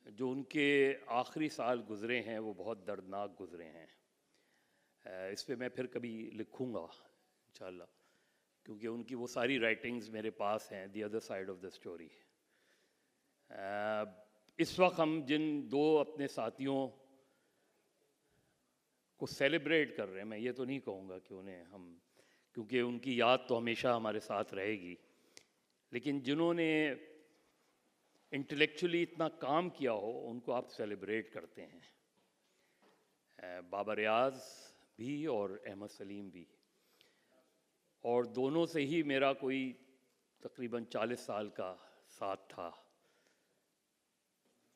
جو ان کے آخری سال گزرے ہیں وہ بہت دردناک گزرے ہیں. اس پہ میں پھر کبھی لکھوں گا انشاءاللہ، کیونکہ ان کی وہ ساری رائٹنگز میرے پاس ہیں، the other side of the story. اس وقت ہم جن دو اپنے ساتھیوں کو سیلیبریٹ کر رہے ہیں، میں یہ تو نہیں کہوں گا کہ انہیں ہم، کیونکہ ان کی یاد تو ہمیشہ ہمارے ساتھ رہے گی، لیکن جنہوں نے انٹلیکچولی اتنا کام کیا ہو ان کو آپ سیلیبریٹ کرتے ہیں. بابر ریاض بھی اور احمد سلیم بھی، اور دونوں سے ہی میرا کوئی تقریباً 40 سال کا ساتھ تھا.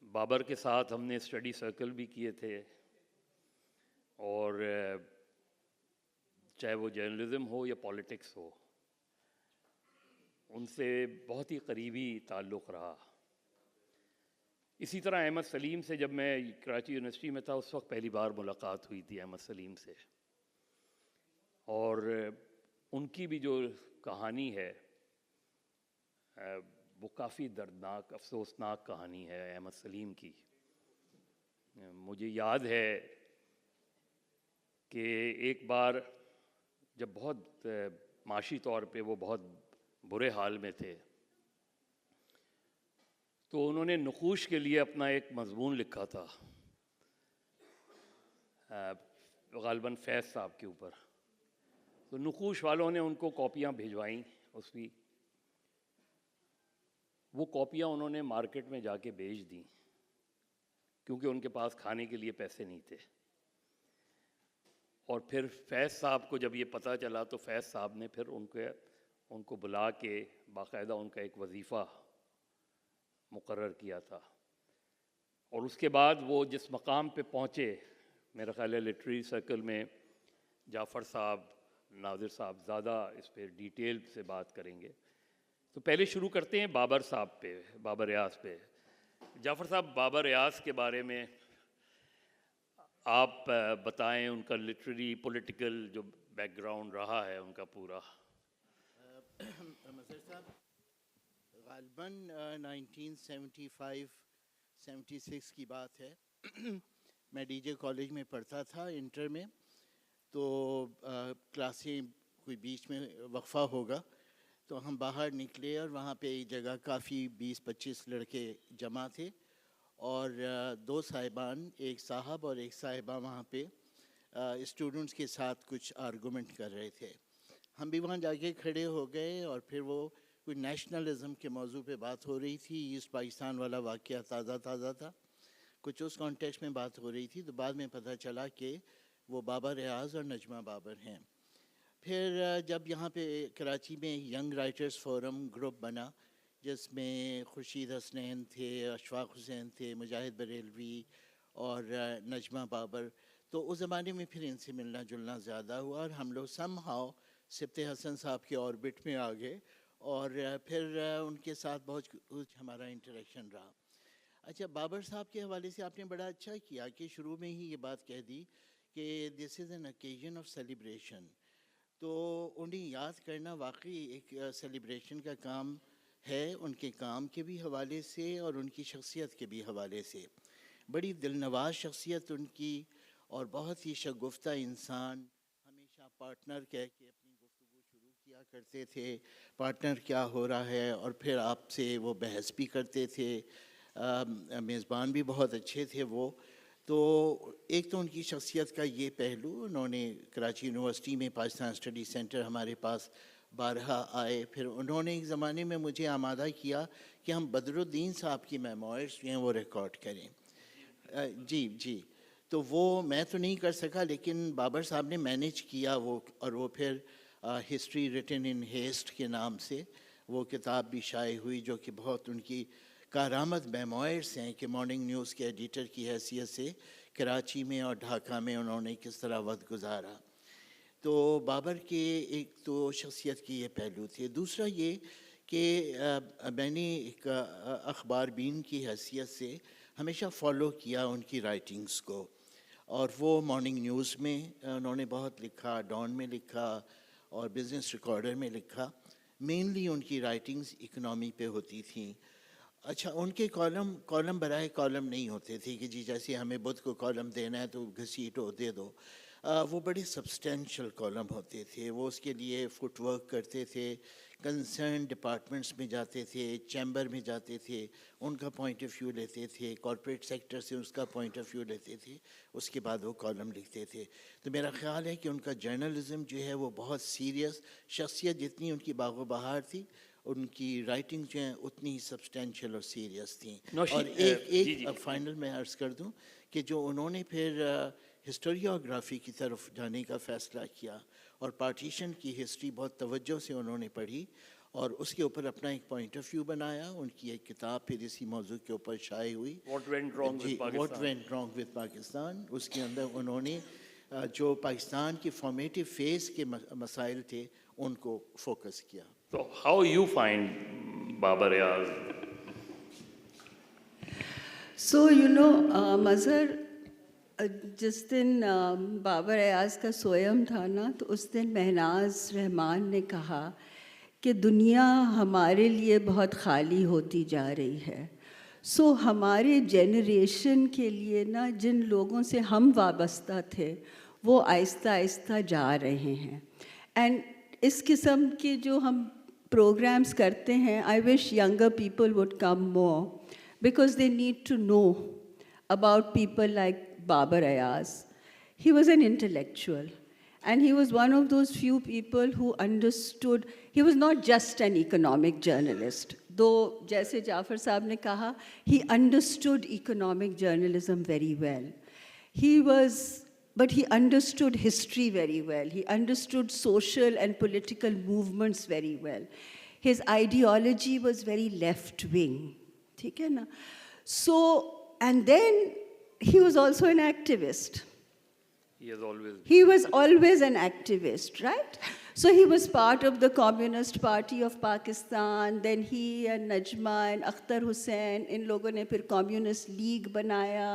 بابر کے ساتھ ہم نے اسٹڈی سرکل بھی کیے تھے، اور چاہے وہ جرنلزم ہو یا پولیٹکس ہو، ان سے بہت ہی قریبی تعلق رہا. اسی طرح احمد سلیم سے جب میں کراچی یونیورسٹی میں تھا اس وقت پہلی بار ملاقات ہوئی تھی احمد سلیم سے، اور ان کی بھی جو کہانی ہے وہ کافی دردناک، افسوسناک کہانی ہے احمد سلیم کی. مجھے یاد ہے کہ ایک بار جب بہت معاشی طور پہ وہ بہت برے حال میں تھے، تو انہوں نے نقوش کے لیے اپنا ایک مضمون لکھا تھا غالباً فیض صاحب کے اوپر. تو نقوش والوں نے ان کو کاپیاں بھیجوائیں اس کی، وہ کاپیاں انہوں نے مارکیٹ میں جا کے بیچ دیں کیونکہ ان کے پاس کھانے کے لیے پیسے نہیں تھے. اور پھر فیض صاحب کو جب یہ پتہ چلا تو فیض صاحب نے پھر ان کو بلا کے باقاعدہ ان کا ایک وظیفہ مقرر کیا تھا. اور اس کے بعد وہ جس مقام پہ پہنچے، میرا خیال ہے لٹریری سرکل میں جعفر صاحب، ناظر صاحب زیادہ اس پہ ڈیٹیل سے بات کریں گے. تو پہلے شروع کرتے ہیں بابر صاحب پہ، بابر ریاض پہ. جعفر صاحب، بابر ریاض کے بارے میں آپ بتائیں، ان کا لٹریری پولیٹیکل جو بیک گراؤنڈ رہا ہے ان کا پورا. مظہر صاحب، غالباً 1975-76 کی بات ہے. میں ڈی جے کالج میں پڑھتا تھا انٹر میں، تو کلاسیں کوئی بیچ میں وقفہ ہوگا تو ہم باہر نکلے اور وہاں پہ ایک جگہ کافی 20-25 لڑکے جمع تھے، اور دو صاحبان، ایک صاحب اور ایک صاحبہ، وہاں پہ اسٹوڈنٹس کے ساتھ کچھ آرگومنٹ کر رہے تھے. ہم بھی وہاں جا کے کھڑے ہو گئے، اور پھر وہ کوئی نیشنلزم کے موضوع پہ بات ہو رہی تھی. ایسٹ پاکستان والا واقعہ تازہ تھا، کچھ اس کانٹیکسٹ میں بات ہو رہی تھی. تو بعد میں پتہ چلا کہ وہ بابر ریاض اور نجمہ بابر ہیں. پھر جب یہاں پہ کراچی میں ینگ رائٹرز فورم گروپ بنا، جس میں خورشید حسنین تھے، اشفاق حسین تھے، مجاہد بریلوی اور نجمہ بابر، تو اس زمانے میں پھر ان سے ملنا جلنا زیادہ ہوا، اور ہم لوگ سم ہاؤ سبت حسن صاحب کے آربٹ میں آ گئے، اور پھر ان کے ساتھ بہت کچھ ہمارا انٹریکشن رہا. اچھا، بابر صاحب کے حوالے سے آپ نے بڑا اچھا کیا کہ شروع میں ہی یہ بات کہہ دی کہ this is an occasion of celebration. تو انہیں یاد کرنا واقعی ایک سیلیبریشن کا کام ہے، ان کے کام کے بھی حوالے سے اور ان کی شخصیت کے بھی حوالے سے. بڑی دلنواز شخصیت ان کی، اور بہت ہی شگفتہ انسان. ہمیشہ پارٹنر کہہ کے اپنی گفتگو شروع کیا کرتے تھے، پارٹنر کیا ہو رہا ہے، اور پھر آپ سے وہ بحث بھی کرتے تھے. میزبان بھی بہت اچھے تھے وہ. تو ایک تو ان کی شخصیت کا یہ پہلو، انہوں نے کراچی یونیورسٹی میں پاکستان اسٹڈی سینٹر ہمارے پاس بارہا آئے. پھر انہوں نے ایک زمانے میں مجھے آمادہ کیا کہ ہم بدر الدین صاحب کی میموائرز جو ہیں وہ ریکارڈ کریں. جی تو وہ میں تو نہیں کر سکا، لیکن بابر صاحب نے مینیج کیا وہ، اور وہ پھر ہسٹری ریٹن ان ہیسٹ کے نام سے وہ کتاب بھی شائع ہوئی، جو کہ بہت ان کی کارآمد میموائرز ہیں کہ مارننگ نیوز کے ایڈیٹر کی حیثیت سے کراچی میں اور ڈھاکہ میں انہوں نے کس طرح وقت گزارا. تو بابر کے ایک تو شخصیت کی یہ پہلو تھے. دوسرا یہ کہ میں نے ایک اخبار بین کی حیثیت سے ہمیشہ فالو کیا ان کی رائٹنگز کو, اور وہ مارننگ نیوز میں انہوں نے بہت لکھا, ڈان میں لکھا اور بزنس ریکارڈر میں لکھا. مینلی ان کی رائٹنگز اکنامی پہ ہوتی تھیں. اچھا, ان کے کالم برائے کالم نہیں ہوتے تھے کہ جی جیسے ہمیں بدھ کو کالم دینا ہے تو گھسیٹو دے دو. وہ بڑے سبسٹینشل کالم ہوتے تھے. وہ اس کے لیے فٹ ورک کرتے تھے, کنسرن ڈپارٹمنٹس میں جاتے تھے, چیمبر میں جاتے تھے, ان کا پوائنٹ آف ویو لیتے تھے, کارپوریٹ سیکٹر سے اس کا پوائنٹ آف ویو لیتے تھے, اس کے بعد وہ کالم لکھتے تھے. تو میرا خیال ہے کہ ان کا جرنلزم جو ہے وہ بہت سیریس شخصیت, جتنی ان کی باغ و بہار تھی ان کی رائٹنگ جو ہیں اتنی ہی سبسٹینشیل اور سیریس تھیں. اور ایک فائنل میں عرض کر دوں کہ جو انہوں نے پھر ہسٹوریوگرافی کی طرف جانے کا فیصلہ کیا اور پارٹیشن کی ہسٹری بہت توجہ سے انہوں نے پڑھی اور اس کے اوپر اپنا ایک پوائنٹ آف ویو بنایا. ان کی ایک کتاب پھر اسی موضوع کے اوپر شائع ہوئی, what went wrong with Pakistan. اس کے اندر انہوں نے جو پاکستان کی فارمیٹیو فیز کے مسائل تھے ان کو فوکس کیا. So how you find Babar Ayaz? So مظہر, جس دن بابر ایاز کا سوئم تھا نا, تو اس دن مہناز رحمان نے کہا کہ دنیا ہمارے لیے بہت خالی ہوتی جا رہی ہے. سو ہمارے جنریشن کے لیے نا جن لوگوں سے ہم وابستہ تھے وہ آہستہ آہستہ جا رہے ہیں. اینڈ اس قسم کے جو ہم پروگرامس کرتے ہیں, I wish younger people would come more, because they need to know about people like Babar Ayaz. He was an intellectual, and he was one of those few people who understood. He was not just an economic journalist, though jaise Jafar Saab ne kaha, he understood economic journalism very well. But he understood history very well. He understood social and political movements very well. His ideology was very left-wing. Theek hai na? So, and then he was also an activist. He was always an activist, right? So he was part of the Communist Party of Pakistan. Then he and Najma and Akhtar Hussain, in logon ne phir Communist League banaya.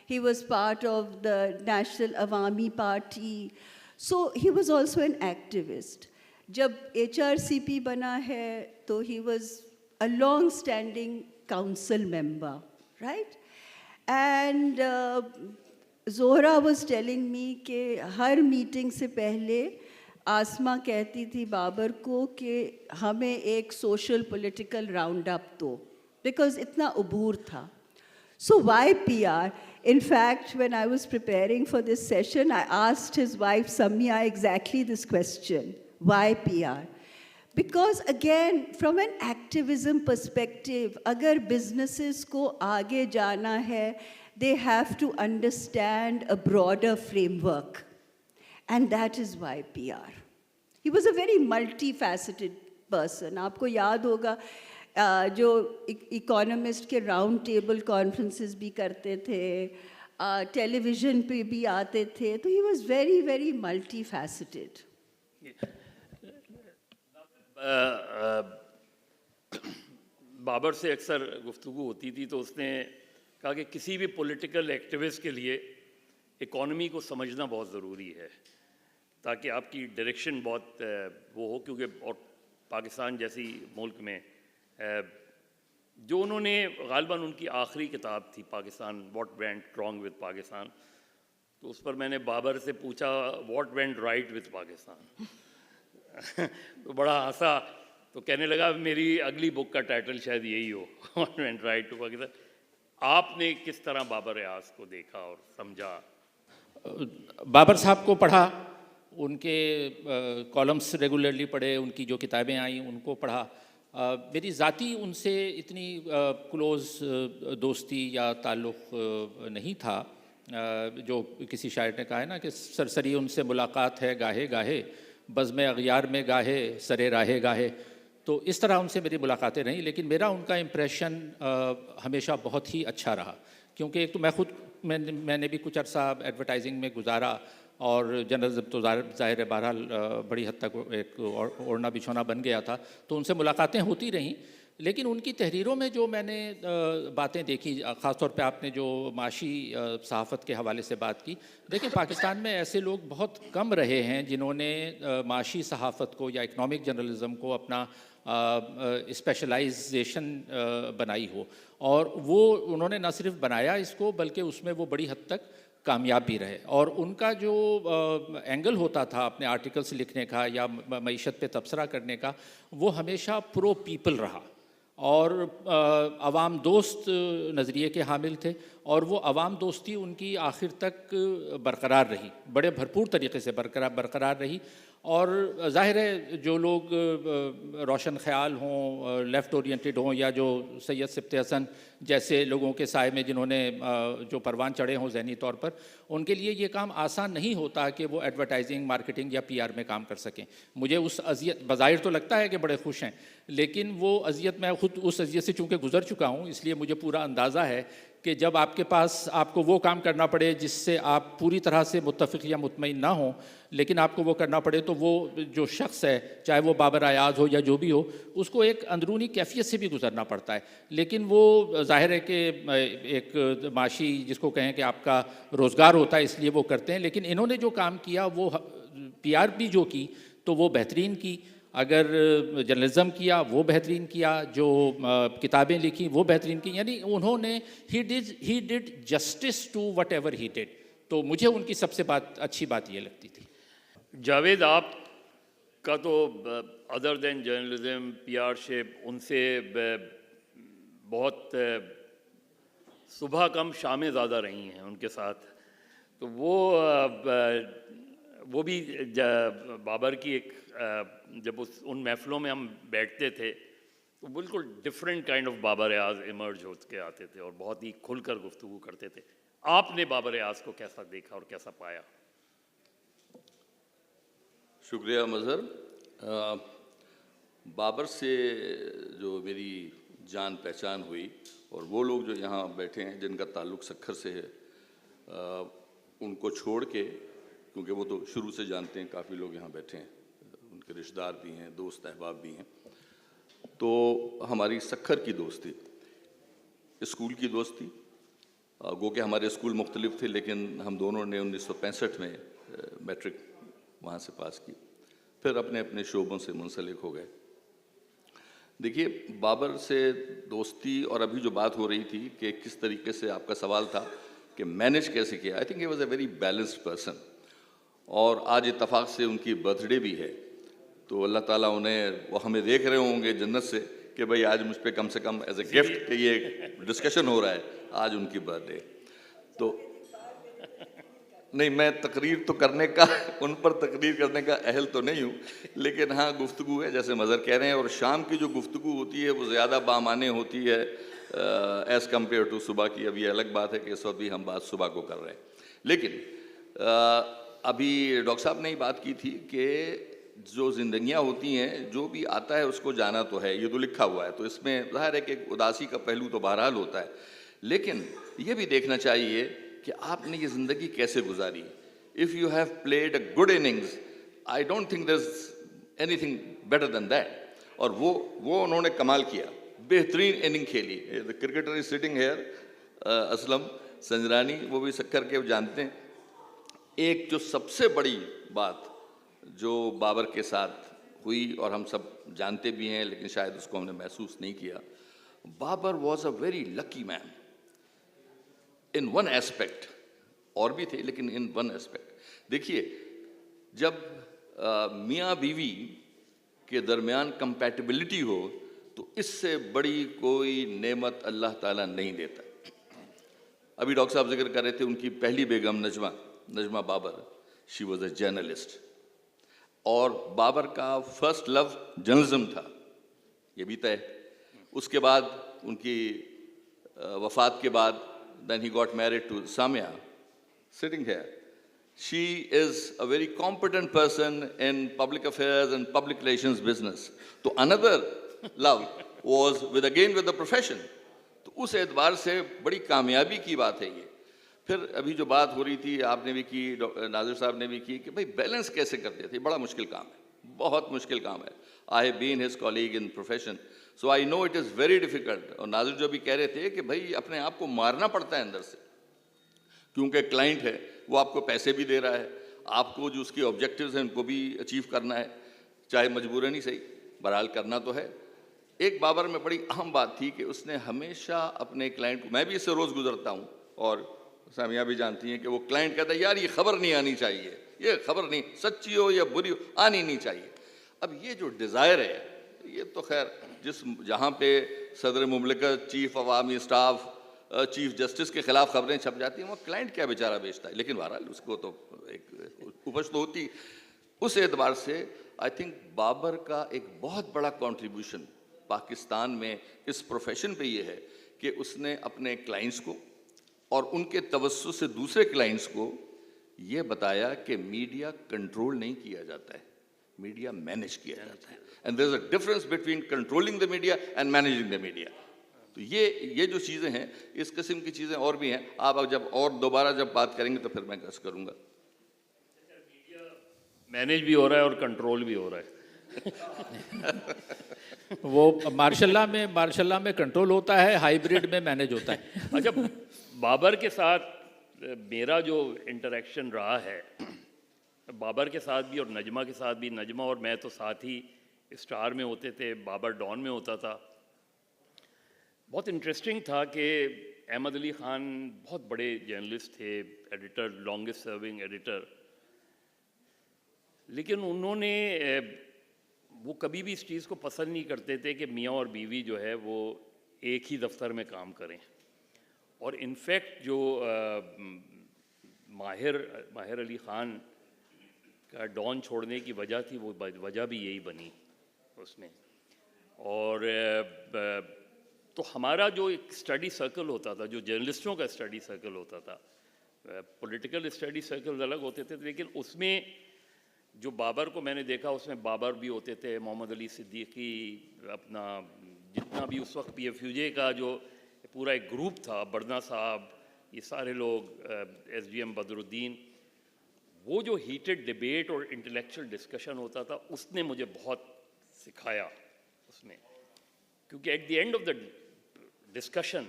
He was part of the National Awami Party. So he was also an activist. Jab HRCP bana hai, to he was a long-standing council member, right? And Zahra was telling me کہ ہر meeting سے پہلے آسما کہتی تھی بابر کو کہ ہمیں ایک social political round up دو, بیکاز اتنا عبور تھا. So why P R, in fact when I was preparing for this session I asked his wife Samia exactly this question, why P R. Because again, from an activism perspective, agar businesses ko aage jana hai, they have to understand a broader framework. And that is why PR. He was a very multifaceted person. Aapko yaad hoga, jo economist ke round table conferences bhi karte the, television pe bhi aate the, so he was very, very multifaceted. Babar سے اکثر گفتگو ہوتی تھی تو اس نے کہا کہ کسی بھی پولیٹیکل ایکٹیوسٹ کے لیے اکانومی کو سمجھنا بہت ضروری ہے تاکہ آپ کی ڈائریکشن بہت وہ ہو. کیونکہ اور پاکستان جیسی ملک میں جو انہوں نے غالباً ان کی آخری کتاب تھی Pakistan what went wrong with Pakistan, تو اس پر میں نے بابر سے پوچھا what went right with Pakistan. تو بڑا ہنسا, تو کہنے لگا میری اگلی بک کا ٹائٹل شاید یہی ہو, what went right to Pakistan. آپ نے کس طرح بابر ایاز کو دیکھا اور سمجھا؟ بابر صاحب کو پڑھا, ان کے کالمس ریگولرلی پڑھے, ان کی جو کتابیں آئیں ان کو پڑھا. میری ذاتی ان سے اتنی کلوز دوستی یا تعلق نہیں تھا. جو کسی شاعر نے کہا ہے نا کہ سرسری ان سے ملاقات ہے گاہے گاہے, بزم اغیار میں گاہے سرے راہے گاہے. تو اس طرح ان سے میری ملاقاتیں رہیں, لیکن میرا ان کا امپریشن ہمیشہ بہت ہی اچھا رہا. کیونکہ ایک تو میں خود میں نے بھی کچھ عرصہ ایڈورٹائزنگ میں گزارا, اور جرنلزم تو ظاہر ہے بہرحال بڑی حد تک ایک اوڑھنا بچھونا بن گیا تھا، تو ان سے ملاقاتیں ہوتی رہیں. لیکن ان کی تحریروں میں جو میں نے باتیں دیکھی، خاص طور پہ آپ نے جو معاشی صحافت کے حوالے سے بات کی، دیکھیں پاکستان میں ایسے لوگ بہت کم رہے ہیں جنہوں نے معاشی صحافت کو یا اکنامک جرنلزم کو اپنا اسپیشلائزیشن بنائی ہو، اور وہ انہوں نے نہ صرف بنایا اس کو بلکہ اس میں وہ بڑی حد تک کامیاب بھی رہے. اور ان کا جو اینگل ہوتا تھا اپنے آرٹیکلس لکھنے کا یا معیشت پہ تبصرہ کرنے کا، وہ ہمیشہ پرو پیپل رہا اور عوام دوست نظریے کے حامل تھے، اور وہ عوام دوستی ان کی آخر تک برقرار رہی، بڑے بھرپور طریقے سے برقرار رہی. اور ظاہر ہے جو لوگ روشن خیال ہوں، لیفٹ اورینٹڈ ہوں، یا جو سید سبط حسن جیسے لوگوں کے سائے میں جنہوں نے جو پروان چڑھے ہوں ذہنی طور پر، ان کے لیے یہ کام آسان نہیں ہوتا کہ وہ ایڈورٹائزنگ، مارکیٹنگ یا پی آر میں کام کر سکیں. مجھے اس اذیت، بظاہر تو لگتا ہے کہ بڑے خوش ہیں، لیکن وہ اذیت میں خود اس اذیت سے چونکہ گزر چکا ہوں، اس لیے مجھے پورا اندازہ ہے کہ جب آپ کے پاس آپ کو وہ کام کرنا پڑے جس سے آپ پوری طرح سے متفق یا مطمئن نہ ہوں، لیکن آپ کو وہ کرنا پڑے، تو وہ جو شخص ہے، چاہے وہ بابر ایاز ہو یا جو بھی ہو، اس کو ایک اندرونی کیفیت سے بھی گزرنا پڑتا ہے. لیکن وہ ظاہر ہے کہ ایک معاشی جس کو کہیں کہ آپ کا روزگار ہوتا ہے، اس لیے وہ کرتے ہیں. لیکن انہوں نے جو کام کیا، وہ پی آر بھی جو کی تو وہ بہترین کی، اگر جرنلزم کیا وہ بہترین کیا، جو کتابیں لکھی وہ بہترین کی. یعنی انہوں نے he did justice to whatever he did. تو مجھے ان کی سب سے اچھی بات یہ لگتی تھی. جاوید، آپ کا تو ادر دین جرنلزم، پی آر شپ، ان سے بہت صبح کم شامیں زیادہ رہی ہیں ان کے ساتھ، تو وہ بھی بابر کی ایک، جب ان محفلوں میں ہم بیٹھتے تھے تو بالکل different kind of Babar Ayaz emerge ہو کے آتے تھے اور بہت ہی کھل کر گفتگو کرتے تھے. آپ نے بابر ایاز کو کیسا دیکھا اور کیسا پایا؟ شکریہ مظہر. بابر سے جو میری جان پہچان ہوئی، اور وہ لوگ جو یہاں بیٹھے ہیں جن کا تعلق سکھر سے ہے، ان کو چھوڑ کے، کیونکہ وہ تو شروع سے جانتے ہیں، کافی لوگ یہاں بیٹھے ہیں، ان کے رشتہ دار بھی ہیں، دوست احباب بھی ہیں، تو ہماری سکھر کی دوستی، اسکول کی دوستی، گو کہ ہمارے اسکول مختلف تھے، لیکن ہم دونوں نے 1965 میں میٹرک وہاں سے پاس کی، پھر اپنے اپنے شعبوں سے منسلک ہو گئے. دیکھیے، بابر سے دوستی، اور ابھی جو بات ہو رہی تھی کہ کس طریقے سے آپ کا سوال تھا کہ مینیج کیسے کیا، I think he was a very balanced person. اور آج اتفاق سے ان کی برتھ ڈے بھی ہے، تو اللہ تعالیٰ وہ ہمیں دیکھ رہے ہوں گے جنت سے کہ بھائی آج مجھ پہ کم سے کم ایز اے گفٹ کہ یہ ڈسکشن ہو رہا ہے، آج ان کی برتھ ڈے. تو نہیں، میں تقریر تو کرنے کا، ان پر تقریر کرنے کا اہل تو نہیں ہوں، لیکن ہاں گفتگو ہے جیسے مظہر کہہ رہے ہیں، اور شام کی جو گفتگو ہوتی ہے وہ زیادہ بامعنی ہوتی ہے ایز کمپیئر ٹو صبح کی. اب یہ الگ بات ہے کہ اس وقت بھی ہم بات صبح کو کر رہے ہیں. لیکن ابھی ڈاکٹر صاحب نے ہی بات کی تھی کہ جو زندگیاں ہوتی ہیں، جو بھی آتا ہے اس کو جانا تو ہے، یہ تو لکھا ہوا ہے، تو اس میں ظاہر ہے کہ اداسی کا پہلو تو بہرحال ہوتا ہے، لیکن یہ بھی دیکھنا چاہیے کہ آپ نے یہ زندگی کیسے گزاری. If you have played a good innings, I don't think there's anything better than that. اور وہ انہوں نے کمال کیا، بہترین اننگ کھیلی. The cricketer is sitting here, Aslam Sanjrani, وہ بھی سکھر کے جانتے ہیں. ایک جو سب سے بڑی بات جو بابر کے ساتھ ہوئی، اور ہم سب جانتے بھی ہیں لیکن شاید اس کو ہم نے محسوس نہیں کیا، Babar was a very lucky man in one aspect. اور بھی تھے لیکن ان ون ایسپیکٹ. دیکھیے، جب میاں بیوی کے درمیان کمپیٹیبلٹی ہو تو اس سے بڑی کوئی نعمت اللہ تعالیٰ نہیں دیتا. ابھی ڈاکٹر صاحب ذکر کر رہے تھے ان کی پہلی بیگم Najma Babar, she was a journalist, اور بابر کا فرسٹ لو جرنلزم تھا، یہ بھی طے. اس کے بعد ان کی وفات کے بعد then he got married to Samia, sitting here. She is a very competent person in public affairs and public relations business. So another love was with the profession. تو اس اعتبار سے بڑی کامیابی کی بات ہے یہ. پھر ابھی جو بات ہو رہی تھی آپ نے بھی کی, ناظر صاحب نے بھی کی, کہ بھائی بیلنس کیسے کرتے تھے. بڑا مشکل کام ہے, بہت مشکل کام ہے. I have been his colleague in profession, so I know it is very difficult. اور ناظر جو بھی کہہ رہے تھے کہ بھائی اپنے آپ کو مارنا پڑتا ہے اندر سے, کیونکہ کلائنٹ ہے, وہ آپ کو پیسے بھی دے رہا ہے, آپ کو جو اس کے آبجیکٹیوز ہیں ان کو بھی اچیو کرنا ہے, چاہے مجبوراً ہی صحیح, بہرحال کرنا تو ہے. ایک بابر میں بڑی اہم بات تھی کہ اس نے ہمیشہ اپنے کلائنٹ کو, میں بھی اس سے روز گزرتا ہوں اور سامیہ بھی جانتی ہیں, کہ وہ کلائنٹ کہتا ہے یار یہ خبر نہیں آنی چاہیے, یہ خبر نہیں, سچی ہو یا بری ہو, آنی نہیں چاہیے. اب یہ جو ڈیزائر ہے, یہ تو خیر جہاں پہ صدر مملکت, چیف عوامی اسٹاف, چیف جسٹس کے خلاف خبریں چھپ جاتی ہیں, وہ کلائنٹ کیا بیچارہ بیچتا ہے. لیکن بہرحال اس کو تو ایک اپج تو ہوتی. اس اعتبار سے آئی تھنک بابر کا ایک بہت بڑا کنٹریبیوشن پاکستان میں اس پروفیشن پہ یہ ہے کہ اس نے اپنے کلائنٹس کو اور ان کے توسط سے دوسرے کلائنٹس کو یہ بتایا کہ میڈیا کنٹرول نہیں کیا جاتا ہے, میڈیا مینیج کیا جاتا ہے. And there is a difference between controlling the media and managing the media. تو یہ جو چیزیں ہیں, اس قسم کی چیزیں اور بھی ہیں. آپ جب اور دوبارہ جب بات کریں گے تو پھر میں عرض کروں گا. مینیج بھی ہو رہا ہے اور کنٹرول بھی ہو رہا ہے. وہ مارشل لا میں کنٹرول ہوتا ہے, ہائیبریڈ میں مینیج ہوتا ہے. اچھا, بابر کے ساتھ میرا جو انٹریکشن رہا ہے, بابر کے ساتھ بھی اور نجمہ کے ساتھ بھی, نجمہ اور میں تو ساتھ ہی اسٹار میں ہوتے تھے, بابر ڈان میں ہوتا تھا. بہت انٹرسٹنگ تھا کہ احمد علی خان بہت بڑے جرنلسٹ تھے, ایڈیٹر, لانگسٹ سرونگ ایڈیٹر, لیکن انہوں نے وہ کبھی بھی اس چیز کو پسند نہیں کرتے تھے کہ میاں اور بیوی جو ہے وہ ایک ہی دفتر میں کام کریں. اور انفیکٹ جو ماہر علی خان کا ڈان چھوڑنے کی وجہ تھی, وہ وجہ بھی یہی بنی اس میں. اور تو ہمارا جو ایک اسٹڈی سرکل ہوتا تھا, جو جرنلسٹوں کا اسٹڈی سرکل ہوتا تھا, پولیٹیکل اسٹڈی سرکل الگ ہوتے تھے, لیکن اس میں جو بابر کو میں نے دیکھا, اس میں بابر بھی ہوتے تھے, محمد علی صدیقی, اپنا جتنا بھی اس وقت پی ایف یو جے کا جو پورا ایک گروپ تھا, برنا صاحب, یہ سارے لوگ, ایس ڈی ایم بدر الدین. وہ جو ہیٹڈ ڈبیٹ اور انٹلیکچوئل ڈسکشن ہوتا تھا, اس نے مجھے بہت سکھایا اس میں, کیونکہ at the end of the discussion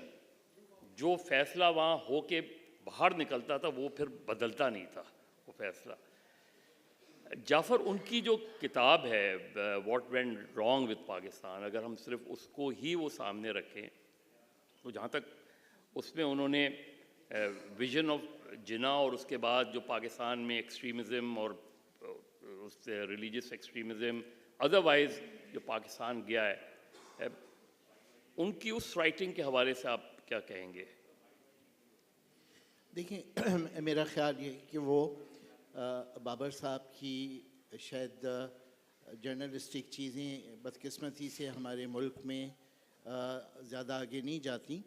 جو فیصلہ وہاں ہو کے باہر نکلتا تھا, وہ پھر بدلتا نہیں تھا وہ فیصلہ. جعفر, ان کی جو کتاب ہے what went wrong with Pakistan, اگر ہم صرف اس کو ہی وہ سامنے رکھیں تو جہاں تک اس میں انہوں نے ویژن آف جنا اور اس کے بعد جو پاکستان میں ایکسٹریمزم اور اس سے ریلیجس ایکسٹریمزم ادروائز جو پاکستان گیا ہے, ان کی اس رائٹنگ کے حوالے سے آپ کیا کہیں گے؟ دیکھیں, میرا خیال یہ کہ وہ بابر صاحب کی شاید جرنلسٹک چیزیں بدقسمتی سے ہمارے ملک میں زیادہ آگے نہیں جاتی,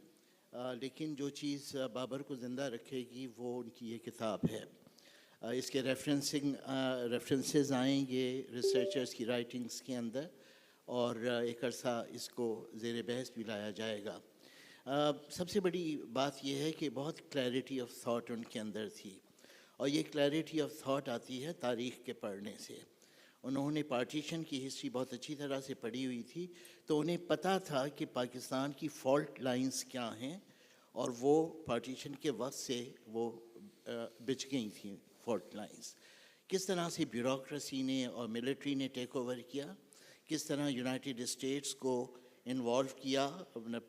لیکن جو چیز بابر کو زندہ رکھے گی وہ ان کی یہ کتاب ہے. اس کے ریفرنسز آئیں گے ریسرچرز کی رائٹنگز کے اندر, اور ایک عرصہ اس کو زیر بحث بھی لایا جائے گا. سب سے بڑی بات یہ ہے کہ بہت کلیئرٹی آف تھاٹ ان کے اندر تھی, اور یہ کلیئرٹی آف تھاٹ آتی ہے تاریخ کے پڑھنے سے. انہوں نے پارٹیشن کی ہسٹری بہت اچھی طرح سے پڑھی ہوئی تھی, تو انہیں پتہ تھا کہ پاکستان کی فالٹ لائنز کیا ہیں, اور وہ پارٹیشن کے وقت سے وہ بچ گئی تھیں فالٹ لائنز. کس طرح سے بیوروکریسی نے اور ملٹری نے ٹیک اوور کیا, کس طرح یونائٹڈ اسٹیٹس کو انوالو کیا.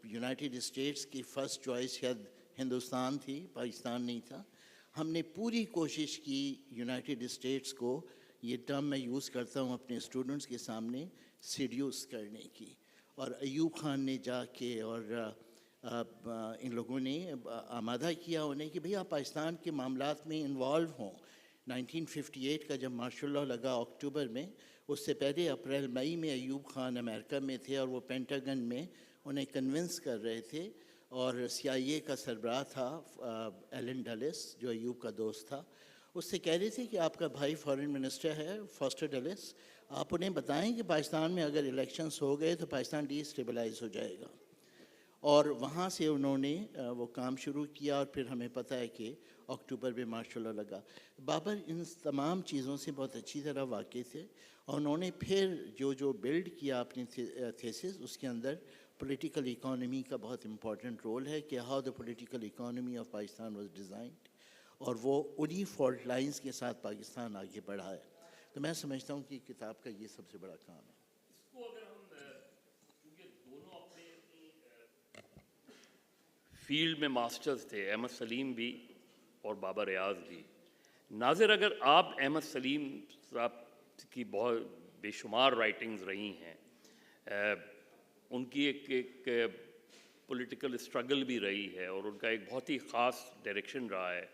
یونائٹڈ اسٹیٹس کی فرسٹ چوائس شاید ہندوستان تھی, پاکستان نہیں تھا. ہم نے پوری کوشش کی یونائٹڈ اسٹیٹس کو, یہ ٹرم میں یوز کرتا ہوں اپنے اسٹوڈنٹس کے سامنے, سیڈیوس کرنے کی. اور ایوب خان نے جا کے اور ان لوگوں نے آمادہ کیا انہیں کہ بھئی آپ پاکستان کے معاملات میں انوالو ہوں. 1958 کا جب مارشل لاء لگا اکتوبر میں, اس سے پہلے اپریل مئی میں ایوب خان امریکہ میں تھے, اور وہ پینٹاگن میں انہیں کنونس کر رہے تھے. اور سی آئی اے کا سربراہ تھا ایلن ڈلس, جو ایوب کا دوست تھا. اس سے کہہ رہے تھے کہ آپ کا بھائی فارن منسٹر ہے فاسٹر ڈلس, آپ انہیں بتائیں کہ پاکستان میں اگر الیکشنز ہو گئے تو پاکستان ڈی اسٹیبلائز ہو جائے گا. اور وہاں سے انہوں نے وہ کام شروع کیا اور پھر ہمیں پتہ ہے کہ اکتوبر میں ماشاء اللہ لگا. بابر ان تمام چیزوں سے بہت اچھی طرح واقف تھے اور انہوں نے پھر جو بلڈ کیا اپنی تھیسس اس کے اندر پولیٹیکل اکانومی کا بہت امپورٹنٹ رول ہے کہ how the political economy of Pakistan was designed, اور وہ انہی فالٹ لائنز کے ساتھ پاکستان آگے بڑھا ہے. تو میں سمجھتا ہوں کہ کتاب کا یہ سب سے بڑا کام ہے. اس کو اگر ہم کیونکہ دونوں اپنے فیلڈ میں ماسٹرز تھے, احمد سلیم بھی اور بابر ایاز بھی. ناظر, اگر آپ احمد سلیم صاحب کی بہت بے شمار رائٹنگز رہی ہیں, ان کی ایک پولیٹیکل اسٹرگل بھی رہی ہے اور ان کا ایک بہت ہی خاص ڈائریکشن رہا ہے,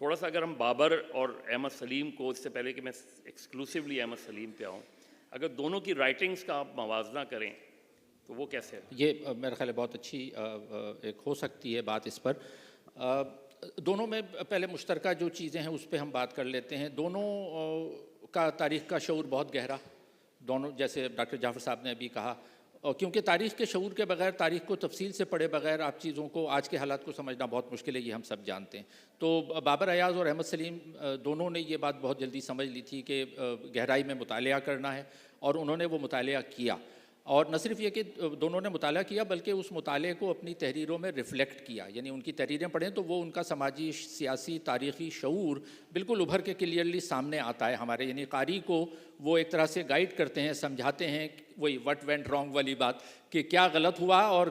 تھوڑا سا اگر ہم بابر اور احمد سلیم کو, اس سے پہلے کہ میں ایکسکلوسیولی احمد سلیم پہ آؤں, اگر دونوں کی رائٹنگز کا آپ موازنہ کریں تو وہ کیسے ہے؟ یہ میرا خیال ہے بہت اچھی ایک ہو سکتی ہے بات اس پر. دونوں میں پہلے مشترکہ جو چیزیں ہیں اس پہ ہم بات کر لیتے ہیں. دونوں کا تاریخ کا شعور بہت گہرا, دونوں جیسے ڈاکٹر جعفر صاحب نے ابھی کہا, اور کیونکہ تاریخ کے شعور کے بغیر, تاریخ کو تفصیل سے پڑھے بغیر آپ چیزوں کو, آج کے حالات کو سمجھنا بہت مشکل ہے, یہ ہم سب جانتے ہیں. تو بابر ایاز اور احمد سلیم دونوں نے یہ بات بہت جلدی سمجھ لی تھی کہ گہرائی میں مطالعہ کرنا ہے, اور انہوں نے وہ مطالعہ کیا. اور نہ صرف یہ کہ دونوں نے مطالعہ کیا بلکہ اس مطالعے کو اپنی تحریروں میں ریفلیکٹ کیا. یعنی ان کی تحریریں پڑھیں تو وہ ان کا سماجی, سیاسی, تاریخی شعور بالکل ابھر کے کلیئرلی سامنے آتا ہے ہمارے. یعنی قاری کو وہ ایک طرح سے گائیڈ کرتے ہیں, سمجھاتے ہیں, وہی وٹ وینٹ رانگ والی بات کہ کیا غلط ہوا اور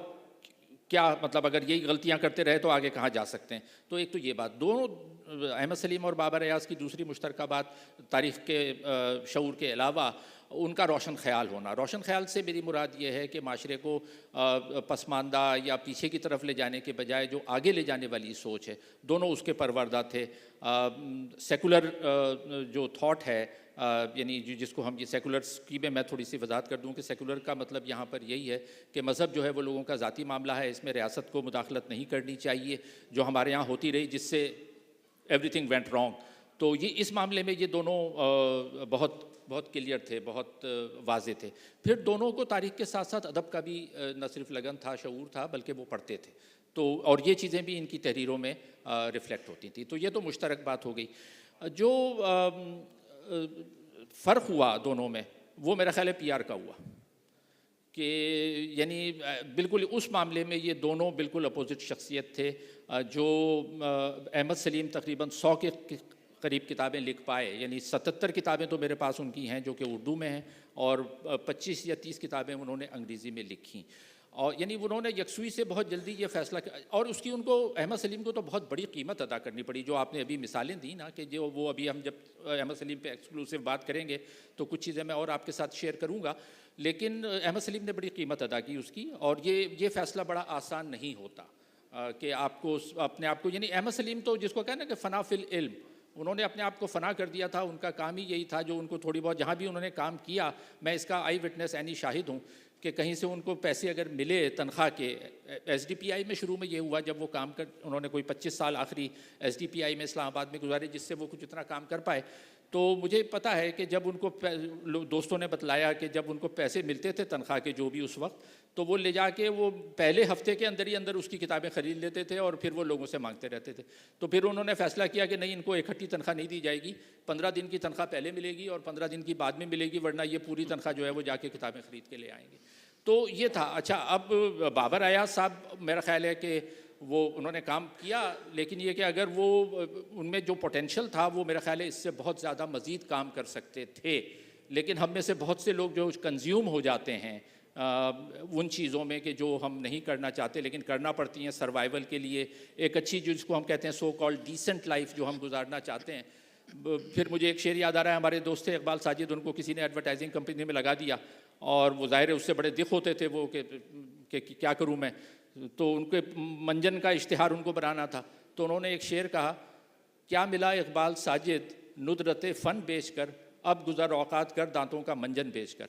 کیا مطلب اگر یہی غلطیاں کرتے رہے تو آگے کہاں جا سکتے ہیں. تو ایک تو یہ بات. دونوں احمد سلیم اور بابر ایاز کی دوسری مشترکہ بات تاریخ کے شعور کے علاوہ ان کا روشن خیال ہونا. روشن خیال سے میری مراد یہ ہے کہ معاشرے کو پسماندہ یا پیچھے کی طرف لے جانے کے بجائے جو آگے لے جانے والی سوچ ہے, دونوں اس کے پروردہ تھے. سیکولر جو تھاٹ ہے, یعنی جس کو ہم یہ سیکولرس کی میں تھوڑی سی وضاحت کر دوں کہ سیکولر کا مطلب یہاں پر یہی ہے کہ مذہب جو ہے وہ لوگوں کا ذاتی معاملہ ہے, اس میں ریاست کو مداخلت نہیں کرنی چاہیے, جو ہمارے یہاں ہوتی رہی جس سے ایوری تھنگ وینٹ رانگ. تو یہ اس معاملے میں یہ دونوں بہت بہت کلیئر تھے, بہت واضح تھے. پھر دونوں کو تاریخ کے ساتھ ساتھ ادب کا بھی نہ صرف لگن تھا, شعور تھا, بلکہ وہ پڑھتے تھے. تو اور یہ چیزیں بھی ان کی تحریروں میں ریفلیکٹ ہوتی تھیں. تو یہ تو مشترک بات ہو گئی. جو فرق ہوا دونوں میں وہ میرا خیال ہے پی آر کا ہوا, کہ یعنی بالکل اس معاملے میں یہ دونوں بالکل اپوزٹ شخصیت تھے. جو احمد سلیم تقریباً 100 کے قریب کتابیں لکھ پائے, یعنی 77 کتابیں تو میرے پاس ان کی ہیں جو کہ اردو میں ہیں, اور 25 یا 30 کتابیں انہوں نے انگریزی میں لکھیں. اور یعنی انہوں نے یکسوئی سے بہت جلدی یہ فیصلہ کیا, اور اس کی ان کو احمد سلیم کو تو بہت بڑی قیمت ادا کرنی پڑی. جو آپ نے ابھی مثالیں دی نا, کہ جو وہ ابھی ہم جب احمد سلیم پہ ایکسکلوسیو بات کریں گے تو کچھ چیزیں میں اور آپ کے ساتھ شیئر کروں گا, لیکن احمد سلیم نے بڑی قیمت ادا کی اس کی. اور یہ فیصلہ بڑا آسان نہیں ہوتا کہ آپ کو اپنے آپ کو, یعنی احمد سلیم تو جس کو کہنا کہ فنا فی العلم, انہوں نے اپنے آپ کو فنا کر دیا تھا. ان کا کام ہی یہی تھا, جو ان کو تھوڑی بہت جہاں بھی انہوں نے کام کیا, میں اس کا آئی وٹنس عینی شاہد ہوں کہ کہیں سے ان کو پیسے اگر ملے تنخواہ کے. ایس ڈی پی آئی میں شروع میں یہ ہوا جب وہ کام کر, انہوں نے کوئی 25 سال آخری ایس ڈی پی آئی میں اسلام آباد میں گزارے, جس سے وہ کچھ اتنا کام کر پائے. تو مجھے پتہ ہے کہ جب ان کو دوستوں نے بتلایا کہ جب ان کو پیسے ملتے تھے تنخواہ کے جو بھی اس وقت, تو وہ لے جا کے وہ پہلے ہفتے کے اندر ہی اندر اس کی کتابیں خرید لیتے تھے اور پھر وہ لوگوں سے مانگتے رہتے تھے. تو پھر انہوں نے فیصلہ کیا کہ نہیں, ان کو اکٹھی تنخواہ نہیں دی جائے گی, 15 دن کی تنخواہ پہلے ملے گی اور 15 دن کی بعد میں ملے گی, ورنہ یہ پوری تنخواہ جو ہے وہ جا کے کتابیں خرید کے لے آئیں گے. تو یہ تھا. اچھا, اب بابر ایاز صاحب میرا خیال ہے کہ وہ انہوں نے کام کیا, لیکن یہ کہ اگر وہ ان میں جو پوٹینشیل تھا وہ میرا خیال ہے اس سے بہت زیادہ مزید کام کر سکتے تھے. لیکن ہم میں سے بہت سے لوگ جو کنزیوم ہو جاتے ہیں ان چیزوں میں کہ جو ہم نہیں کرنا چاہتے لیکن کرنا پڑتی ہیں سروائیول کے لیے, ایک اچھی جس کو ہم کہتے ہیں سو کالڈ ڈیسنٹ لائف جو ہم گزارنا چاہتے ہیں. پھر مجھے ایک شعر یاد آ رہا ہے, ہمارے دوست تھے اقبال ساجد, ان کو کسی نے ایڈورٹائزنگ کمپنی میں لگا دیا اور وہ ظاہر ہے اس سے بڑے دکھ ہوتے تھے وہ کہ کیا کروں میں. تو ان کے منجن کا اشتہار ان کو بنانا تھا, تو انہوں نے ایک شعر کہا, کیا ملا اقبال ساجد ندرت فن بیچ کر, اب گزر اوقات کر دانتوں کا منجن بیچ کر.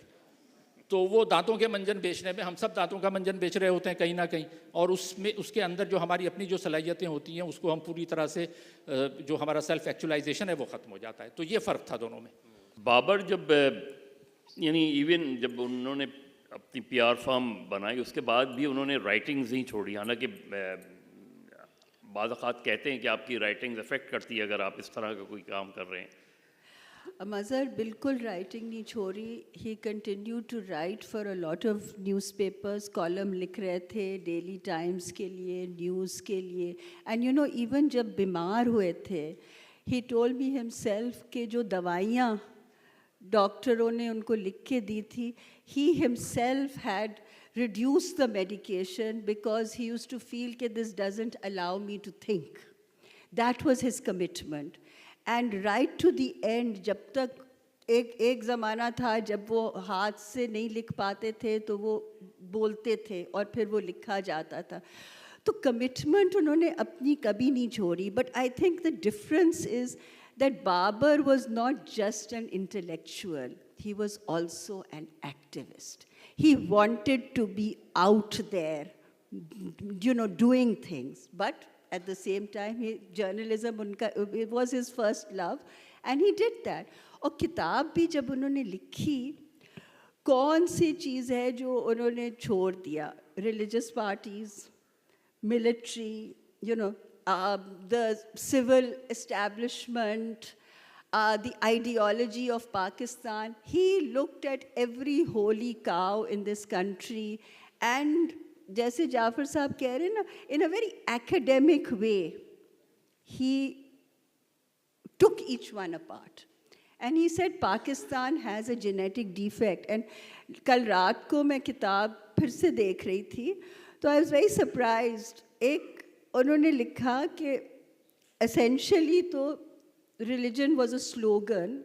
تو وہ دانتوں کے منجن بیچنے میں, ہم سب دانتوں کا منجن بیچ رہے ہوتے ہیں کہیں نہ کہیں, اور اس کے اندر جو ہماری اپنی جو صلاحیتیں ہوتی ہیں اس کو ہم پوری طرح سے, جو ہمارا سیلف ایکچولائزیشن ہے وہ ختم ہو جاتا ہے. تو یہ فرق تھا دونوں میں. بابر جب یعنی ایون جب انہوں نے اپنی پی آر فرم بنائی، اس کے بعد بھی انہوں نے رائٹنگز نہیں چھوڑی، حالانکہ بعض اوقات کہتے ہیں کہ آپ کی رائٹنگز افیکٹ کرتی ہے اگر آپ اس طرح کا کوئی کام کر رہے ہیں. مظہر بالکل رائٹنگ نہیں چھوڑی. He continue to write for a lot of newspapers. Column لکھ رہے تھے ڈیلی ٹائمز کے لیے, نیوز کے لیے. اینڈ یو نو ایون جب بیمار ہوئے تھے, ہی ٹولڈ می ہمسیلف کہ جو دوائیاں ڈاکٹروں نے ان کو لکھ کے دی تھی, he himself had reduce the medication because he used to feel that this doesn't allow me to think. That was his commitment. And right to the end, جب تک ایک زمانہ تھا جب وہ ہاتھ سے نہیں لکھ پاتے تھے تو وہ بولتے تھے اور پھر وہ لکھا جاتا تھا. تو کمٹمنٹ انہوں نے اپنی کبھی نہیں چھوڑی. But I think the difference is that Babur was not just an intellectual, he was also an activist. He wanted to be out there, you know, doing things. But at the same time, journalism it was his first love, and he did that. اور کتاب بھی جب انہوں نے لکھی, کون سی چیز ہے جو انہوں نے چھوڑ دیا؟ Religious parties, military, you know, the civil establishment, the ideology of Pakistan. He looked at every holy cow in this country, and جیسے جعفر صاحب کہہ رہے ہیں نا, in a very academic way, he took each one apart. And he said Pakistan has a genetic defect. And کل رات کو میں کتاب پھر سے دیکھ رہی تھی تو I was very surprised. ایک انہوں نے لکھا کہ essentially تو religion was a slogan,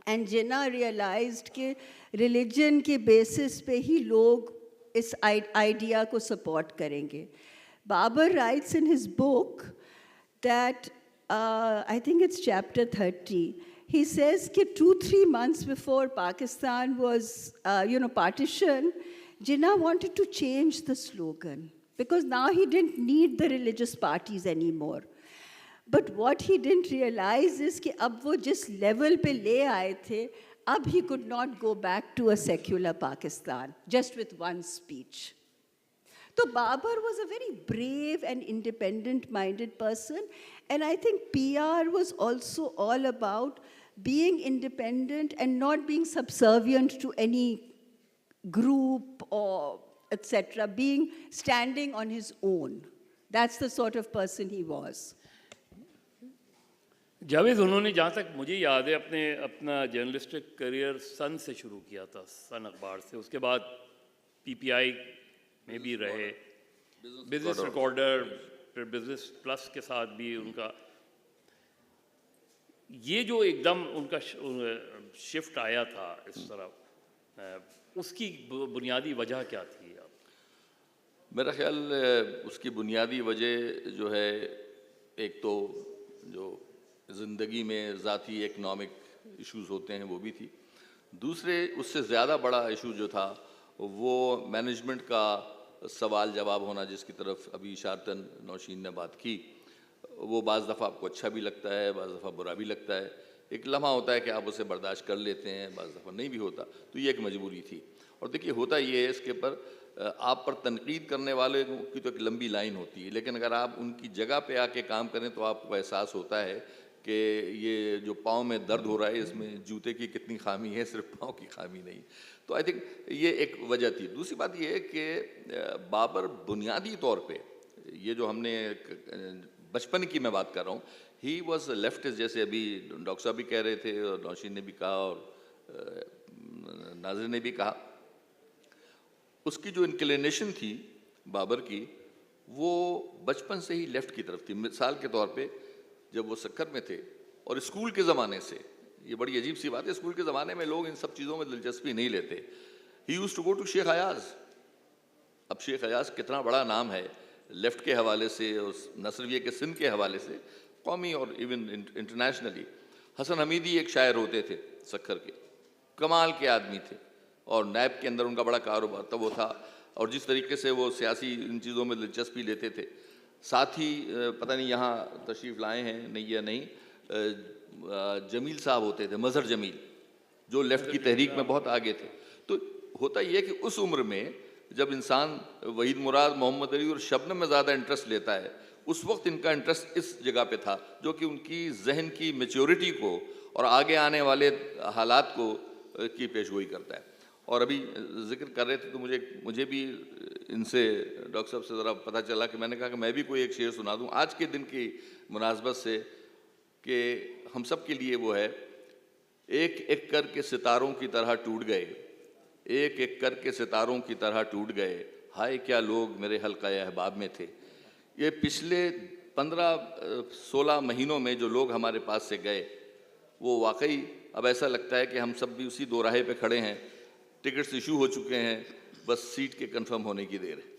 and Jinnah realized کہ religion کے basis پہ ہی لوگ اس idea کو support کریں گے. Babur writes in his book that, I think it's chapter 30, he says کہ 2-3 months before Pakistan was, partition, Jinnah wanted to change the slogan because now he didn't need the religious parties anymore. But what he didn't realize is کہ اب وہ جس level پہ لے آئے تھے, اب he could not go back to a secular Pakistan just with one speech. So Babur was a very brave and independent-minded person, and I think PR was also all about being independent and not being subservient to any group or etc., standing on his own. That's the sort of person he was. Javed, انہوں نے جہاں تک مجھے یاد ہے اپنا journalistic career سن سے شروع کیا تھا, سن اخبار سے. اس کے بعد پی پی آئی میں بھی رہے, بزنس ریکارڈر, پھر بزنس پلس کے ساتھ بھی ان کا. یہ جو ایک دم ان کا شفٹ آیا تھا اس طرح, اس کی بنیادی وجہ کیا تھی؟ میرا خیال اس کی بنیادی وجہ جو ہے, ایک تو جو زندگی میں ذاتی اکنامک ایشوز ہوتے ہیں وہ بھی تھی. دوسرے اس سے زیادہ بڑا ایشو جو تھا وہ مینجمنٹ کا سوال جواب ہونا, جس کی طرف ابھی اشارتاً نوشین نے بات کی. وہ بعض دفعہ آپ کو اچھا بھی لگتا ہے, بعض دفعہ برا بھی لگتا ہے. ایک لمحہ ہوتا ہے کہ آپ اسے برداشت کر لیتے ہیں, بعض دفعہ نہیں بھی ہوتا. تو یہ ایک مجبوری تھی. اور دیکھیے ہوتا یہ ہے, اس کے پر آپ پر تنقید کرنے والے کی تو ایک لمبی لائن ہوتی ہے, لیکن اگر آپ ان کی جگہ پہ آ کے کام کریں تو آپ کو احساس ہوتا ہے کہ یہ جو پاؤں میں درد ہو رہا ہے اس میں جوتے کی کتنی خامی ہے, صرف پاؤں کی خامی نہیں. تو آئی تھنک یہ ایک وجہ تھی. دوسری بات یہ ہے کہ بابر بنیادی طور پہ, یہ جو ہم نے بچپن کی میں بات کر رہا ہوں, ہی واز لیفٹسٹ, جیسے ابھی ڈاکٹر صاحب بھی کہہ رہے تھے اور نوشین نے بھی کہا اور ناظر نے بھی کہا. اس کی جو انکلینیشن تھی بابر کی, وہ بچپن سے ہی لیفٹ کی طرف تھی. مثال کے طور پہ جب وہ سکر میں تھے اور اسکول کے زمانے سے, یہ بڑی عجیب سی بات ہے, اسکول کے زمانے میں لوگ ان سب چیزوں میں دلچسپی نہیں لیتے. ہی یوز ٹو گو ٹو شیخ ایاز. اب شیخ ایاز کتنا بڑا نام ہے لیفٹ کے حوالے سے, اس نصرویہ کے سندھ کے حوالے سے, قومی اور ایون انٹرنیشنلی. حسن حمیدی ایک شاعر ہوتے تھے سکر کے, کمال کے آدمی تھے, اور نیب کے اندر ان کا بڑا کاروبار تھا وہ تھا. اور جس طریقے سے وہ سیاسی ان چیزوں میں دلچسپی لیتے تھے, ساتھ ہی پتہ نہیں یہاں تشریف لائے ہیں نہیں یا نہیں, جمیل صاحب ہوتے تھے, مظہر جمیل, جو لیفٹ کی تحریک میں بہت آگے تھے. تو ہوتا یہ ہے کہ اس عمر میں جب انسان وحید مراد، محمد علی اور شبنم میں زیادہ انٹرسٹ لیتا ہے، اس وقت ان کا انٹرسٹ اس جگہ پہ تھا جو کہ ان کی ذہن کی میچورٹی کو اور آگے آنے والے حالات کو کی پیشگوئی کرتا ہے. اور ابھی ذکر کر رہے تھے تو مجھے بھی ان سے ڈاکٹر صاحب سے ذرا پتہ چلا کہ میں نے کہا کہ میں بھی کوئی ایک شعر سنا دوں آج کے دن کی مناسبت سے، کہ ہم سب کے لیے وہ ہے: ایک ایک کر کے ستاروں کی طرح ٹوٹ گئے، ایک ایک کر کے ستاروں کی طرح ٹوٹ گئے، ہائے کیا لوگ میرے حلقہ احباب میں تھے. یہ پچھلے 15-16 مہینوں میں جو لوگ ہمارے پاس سے گئے، وہ واقعی اب ایسا لگتا ہے کہ ہم سب بھی اسی دو راہے پہ کھڑے ہیں، ٹکٹس ایشو ہو چکے ہیں، بس سیٹ کے کنفرم ہونے کی دیر ہے.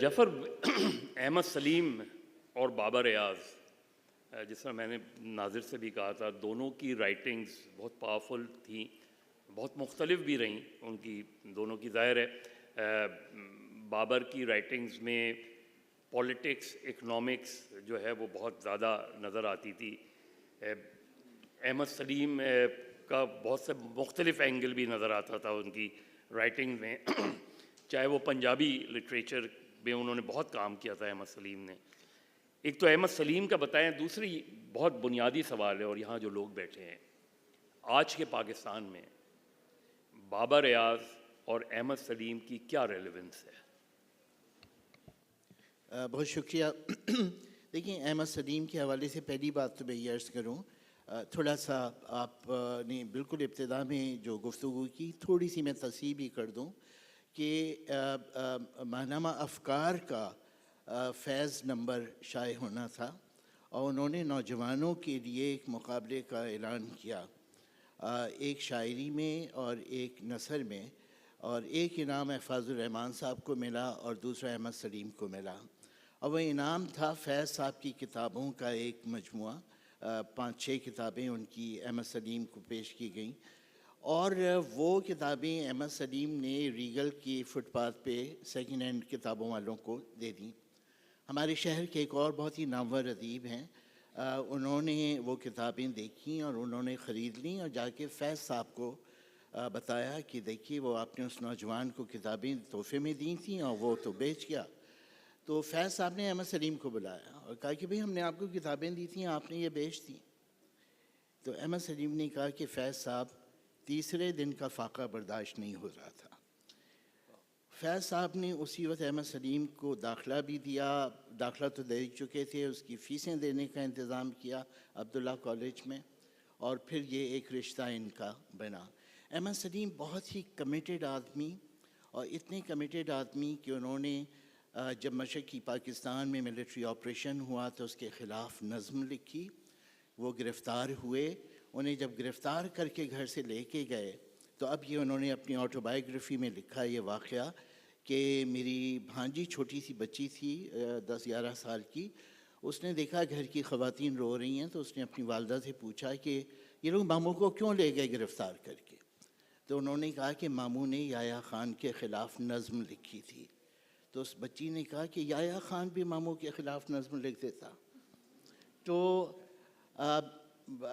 جعفر، احمد سلیم اور بابر ایاز، جس طرح میں نے ناظر سے بھی کہا تھا، دونوں کی رائٹنگز بہت پاورفل تھیں، بہت مختلف بھی رہیں ان کی دونوں کی. ظاہر ہے بابر کی رائٹنگز میں پولیٹکس، اکنامکس جو ہے وہ بہت زیادہ نظر آتی تھی. احمد سلیم کا بہت سے مختلف اینگل بھی نظر آتا تھا ان کی رائٹنگ میں. چاہے وہ پنجابی لٹریچر میں انہوں نے بہت کام کیا تھا احمد سلیم نے. ایک تو احمد سلیم کا بتائیں، دوسری بہت بنیادی سوال ہے، اور یہاں جو لوگ بیٹھے ہیں آج کے پاکستان میں، بابر ایاز اور احمد سلیم کی کیا ریلیونس ہے؟ بہت شکریہ. دیکھیں، احمد سلیم کے حوالے سے پہلی بات تو میں یہ عرض کروں، تھوڑا سا آپ نے بالکل ابتدا میں جو گفتگو کی، تھوڑی سی میں تصحیح بھی کر دوں کہ ماہنامہ افکار کا فیض نمبر شائع ہونا تھا، اور انہوں نے نوجوانوں کے لیے ایک مقابلے کا اعلان کیا، ایک شاعری میں اور ایک نثر میں، اور ایک انعام احفاظ الرحمان صاحب کو ملا اور دوسرا احمد سلیم کو ملا. اور وہ انعام تھا فیض صاحب کی کتابوں کا ایک مجموعہ، 5-6 کتابیں ان کی احمد سلیم کو پیش کی گئیں. اور وہ کتابیں احمد سلیم نے ریگل کی فٹ پاتھ پہ سیکنڈ ہینڈ کتابوں والوں کو دے دیں. ہمارے شہر کے ایک اور بہت ہی نامور ادیب ہیں، انہوں نے وہ کتابیں دیکھیں اور انہوں نے خرید لیں اور جا کے فیض صاحب کو بتایا کہ دیکھیے وہ آپ نے اس نوجوان کو کتابیں تحفے میں دی تھیں اور وہ تو بیچ گیا. تو فیض صاحب نے احمد سلیم کو بلایا اور کہا کہ بھئی ہم نے آپ کو کتابیں دی تھیں، آپ نے یہ بیچ دیں. تو احمد سلیم نے کہا کہ فیض صاحب، تیسرے دن کا فاقہ برداشت نہیں ہو رہا تھا. فیض صاحب نے اسی وقت احمد سلیم کو داخلہ بھی دیا، داخلہ تو دے چکے تھے، اس کی فیسیں دینے کا انتظام کیا عبداللہ کالج میں، اور پھر یہ ایک رشتہ ان کا بنا. احمد سلیم بہت ہی کمیٹڈ آدمی، اور اتنے کمیٹڈ آدمی کہ انہوں نے جب مشرقی پاکستان میں ملٹری آپریشن ہوا تو اس کے خلاف نظم لکھی. وہ گرفتار ہوئے، انہیں جب گرفتار کر کے گھر سے لے کے گئے تو اب یہ انہوں نے اپنی آٹو بائیوگرافی میں لکھا یہ واقعہ کہ میری بھانجی چھوٹی سی بچی تھی 10-11 سال کی، اس نے دیکھا گھر کی خواتین رو رہی ہیں تو اس نے اپنی والدہ سے پوچھا کہ یہ لوگ ماموں کو کیوں لے گئے گرفتار کر کے؟ تو انہوں نے کہا کہ ماموں نے یحییٰ خان کے خلاف نظم لکھی تھی. تو اس بچی نے کہا کہ یحییٰ خان بھی ماموں کے خلاف نظم لکھ دیتا. تو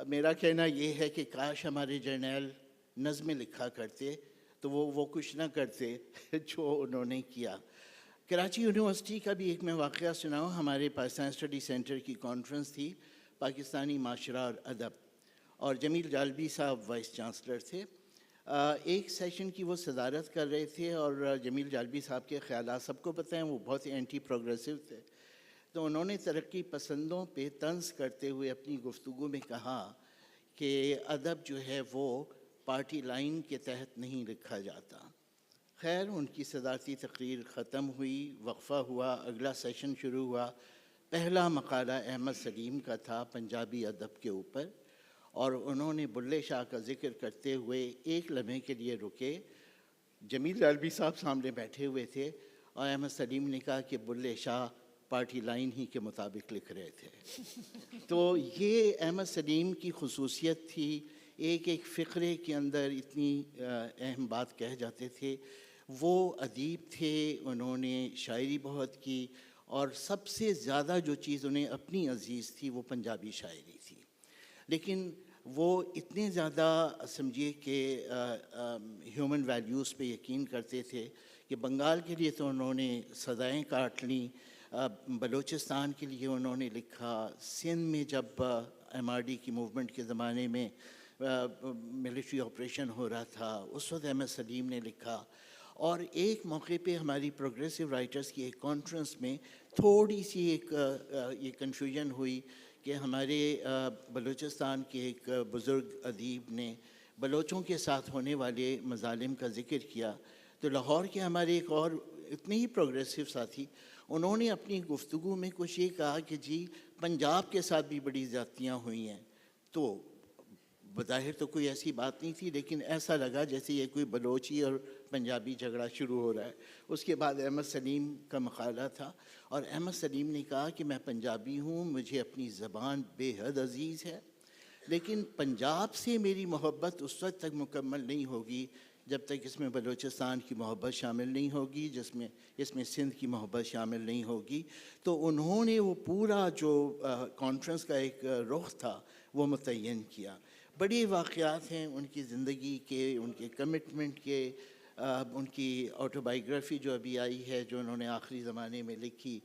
میرا کہنا یہ ہے کہ کاش ہمارے جرنیل نظمیں لکھا کرتے تو وہ کچھ نہ کرتے جو انہوں نے کیا. کراچی یونیورسٹی کا بھی ایک میں واقعہ سناؤں. ہمارے پاکستان اسٹڈی سینٹر کی کانفرنس تھی، پاکستانی معاشرہ اور ادب، اور جمیل جالبی صاحب وائس چانسلر تھے. ایک سیشن کی وہ صدارت کر رہے تھے، اور جمیل جالبی صاحب کے خیالات سب کو پتہ ہیں، وہ بہت ہی اینٹی پروگریسو تھے. تو انہوں نے ترقی پسندوں پہ طنز کرتے ہوئے اپنی گفتگو میں کہا کہ ادب جو ہے وہ پارٹی لائن کے تحت نہیں لکھا جاتا. خیر، ان کی صدارتی تقریر ختم ہوئی، وقفہ ہوا، اگلا سیشن شروع ہوا. پہلا مقالہ احمد سلیم کا تھا پنجابی ادب کے اوپر، اور انہوں نے بلے شاہ کا ذکر کرتے ہوئے ایک لمحے کے لیے رکے. جمیل جالبی صاحب سامنے بیٹھے ہوئے تھے اور احمد سلیم نے کہا کہ بلے شاہ پارٹی لائن ہی کے مطابق لکھ رہے تھے. تو یہ احمد سلیم کی خصوصیت تھی، ایک ایک فقرے کے اندر اتنی اہم بات کہہ جاتے تھے. وہ ادیب تھے، انہوں نے شاعری بہت کی، اور سب سے زیادہ جو چیز انہیں اپنی عزیز تھی وہ پنجابی شاعری تھی. لیکن وہ اتنے زیادہ سمجھیے کہ ہیومن ویلیوز پہ یقین کرتے تھے کہ بنگال کے لیے تو انہوں نے سزائیں کاٹ لیں، بلوچستان کے لیے انہوں نے لکھا، سندھ میں جب MRD کی موومنٹ کے زمانے میں ملٹری آپریشن ہو رہا تھا اس وقت احمد سلیم نے لکھا. اور ایک موقع پہ ہماری پروگریسو رائٹرز کی ایک کانفرنس میں تھوڑی سی ایک یہ کنفیوژن ہوئی کہ ہمارے بلوچستان کے ایک بزرگ ادیب نے بلوچوں کے ساتھ ہونے والے مظالم کا ذکر کیا. تو لاہور کے ہمارے ایک اور اتنے ہی پروگریسو ساتھی انہوں نے اپنی گفتگو میں کچھ یہ کہا کہ جی پنجاب کے ساتھ بھی بڑی زیادتیاں ہوئی ہیں. تو بظاہر تو کوئی ایسی بات نہیں تھی، لیکن ایسا لگا جیسے یہ کوئی بلوچی اور پنجابی جھگڑا شروع ہو رہا ہے. اس کے بعد احمد سلیم کا مقالہ تھا اور احمد سلیم نے کہا کہ میں پنجابی ہوں، مجھے اپنی زبان بے حد عزیز ہے، لیکن پنجاب سے میری محبت اس وقت تک مکمل نہیں ہوگی جب تک اس میں بلوچستان کی محبت شامل نہیں ہوگی، اس میں سندھ کی محبت شامل نہیں ہوگی. تو انہوں نے وہ پورا جو کانفرنس کا ایک رخ تھا وہ متعین کیا. بڑے واقعات ہیں ان کی زندگی کے، ان کے کمٹمنٹ کے. ان کی آٹو بائیوگرافی جو ابھی آئی ہے، جو انہوں نے آخری زمانے میں لکھی،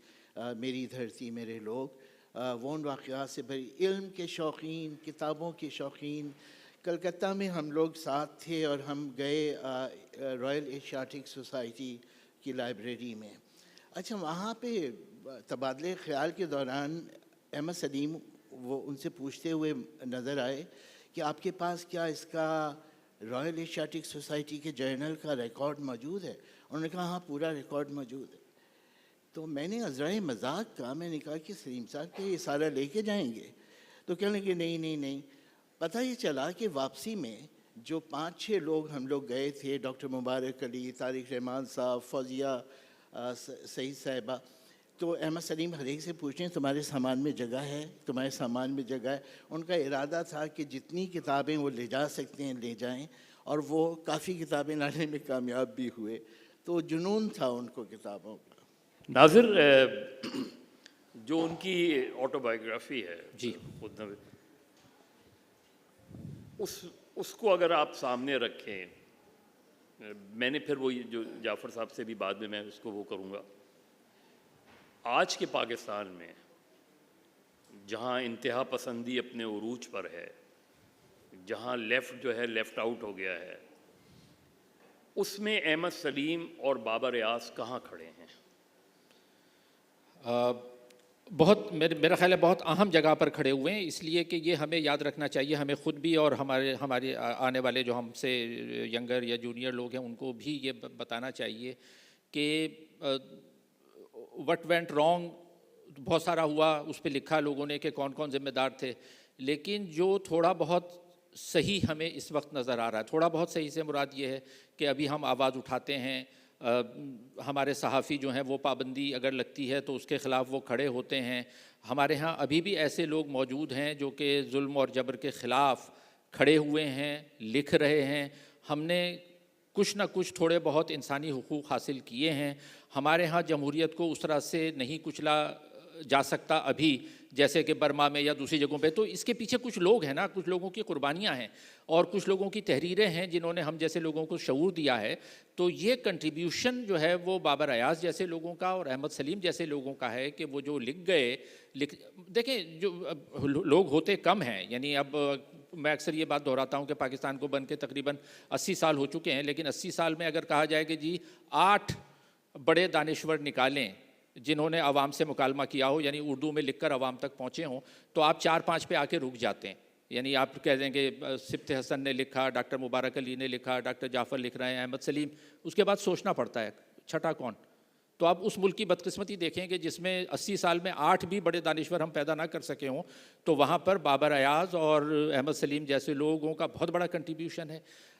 میری دھرتی میرے لوگ، وہ ان واقعات سے بھری. علم کے شوقین، کتابوں کے شوقین. کلکتہ میں ہم لوگ ساتھ تھے اور ہم گئے رائل ایشیاٹک سوسائٹی کی لائبریری میں. اچھا، وہاں پہ تبادلے خیال کے دوران احمد سلیم وہ ان سے پوچھتے ہوئے نظر آئے کہ آپ کے پاس کیا اس کا رائل ایشیاٹک سوسائٹی کے جرنل کا ریکارڈ موجود ہے؟ انہوں نے کہا ہاں پورا ریکارڈ موجود ہے. تو میں نے عذرائے مذاق کہا، میں نے کہا کہ سلیم صاحب کہ یہ سارا لے کے جائیں گے؟ تو کہنے لگے نہیں. پتہ یہ چلا کہ واپسی میں جو 5-6 لوگ ہم لوگ گئے تھے، ڈاکٹر مبارک علی، طارق رحمان صاحب، فوزیہ سعید صاحبہ، تو احمد سلیم ہر ایک سے پوچھیں تمہارے سامان میں جگہ ہے، تمہارے سامان میں جگہ ہے. ان کا ارادہ تھا کہ جتنی کتابیں وہ لے جا سکتے ہیں لے جائیں، اور وہ کافی کتابیں لانے میں کامیاب بھی ہوئے. تو جنون تھا ان کو کتابوں کا. ناظر، جو ان کی آٹو بائیوگرافی ہے جی، اس کو اگر آپ سامنے رکھیں، میں نے پھر وہی جو جعفر صاحب سے بھی بعد میں اس کو وہ کروں گا. آج کے پاکستان میں جہاں انتہا پسندی اپنے عروج پر ہے، جہاں لیفٹ جو ہے لیفٹ آؤٹ ہو گیا ہے، اس میں احمد سلیم اور بابر ایاز کہاں کھڑے ہیں؟ بہت میرا خیال ہے بہت اہم جگہ پر کھڑے ہوئے ہیں، اس لیے کہ یہ ہمیں یاد رکھنا چاہیے، ہمیں خود بھی اور ہمارے آنے والے جو ہم سے ینگر یا جونیئر لوگ ہیں ان کو بھی یہ بتانا چاہیے کہ وٹ وینٹ رانگ بہت سارا ہوا، اس پہ لکھا لوگوں نے کہ کون کون ذمہ دار تھے، لیکن جو تھوڑا بہت صحیح ہمیں اس وقت نظر آ رہا ہے، تھوڑا بہت صحیح سے مراد یہ ہے کہ ابھی ہم آواز اٹھاتے ہیں، ہمارے صحافی جو ہیں وہ پابندی اگر لگتی ہے تو اس کے خلاف وہ کھڑے ہوتے ہیں. ہمارے ہاں ابھی بھی ایسے لوگ موجود ہیں جو کہ ظلم اور جبر کے خلاف کھڑے ہوئے ہیں، لکھ رہے ہیں. ہم نے کچھ نہ کچھ تھوڑے بہت انسانی حقوق حاصل کیے ہیں. ہمارے ہاں جمہوریت کو اس طرح سے نہیں کچلا جا سکتا ابھی جیسے کہ برما میں یا دوسری جگہوں پہ. تو اس کے پیچھے کچھ لوگ ہیں نا، کچھ لوگوں کی قربانیاں ہیں اور کچھ لوگوں کی تحریریں ہیں جنہوں نے ہم جیسے لوگوں کو شعور دیا ہے. تو یہ کنٹریبیوشن جو ہے وہ بابر ایاز جیسے لوگوں کا اور احمد سلیم جیسے لوگوں کا ہے کہ وہ جو لکھ گئے. دیکھیں جو لوگ ہوتے کم ہیں، یعنی اب میں اکثر یہ بات دہراتا ہوں کہ پاکستان کو بن کے تقریباً 80 سال ہو چکے ہیں، لیکن 80 سال میں اگر کہا جائے کہ جی 8 بڑے دانشور نکالیں جنہوں نے عوام سے مکالمہ کیا ہو، یعنی اردو میں لکھ کر عوام تک پہنچے ہوں، تو آپ 4-5 پہ آ کے رک جاتے ہیں. یعنی آپ کہہ دیں کہ سبط حسن نے لکھا، ڈاکٹر مبارک علی نے لکھا، ڈاکٹر جعفر لکھ رہے ہیں، احمد سلیم، اس کے بعد سوچنا پڑتا ہے چھٹا کون. تو آپ اس ملک کی بدقسمتی دیکھیں کہ جس میں 80 سال میں 8 بھی بڑے دانشور ہم پیدا نہ کر سکے ہوں، تو وہاں پر بابر ایاز اور احمد سلیم جیسے لوگوں کا بہت بڑا کنٹریبیوشن ہے.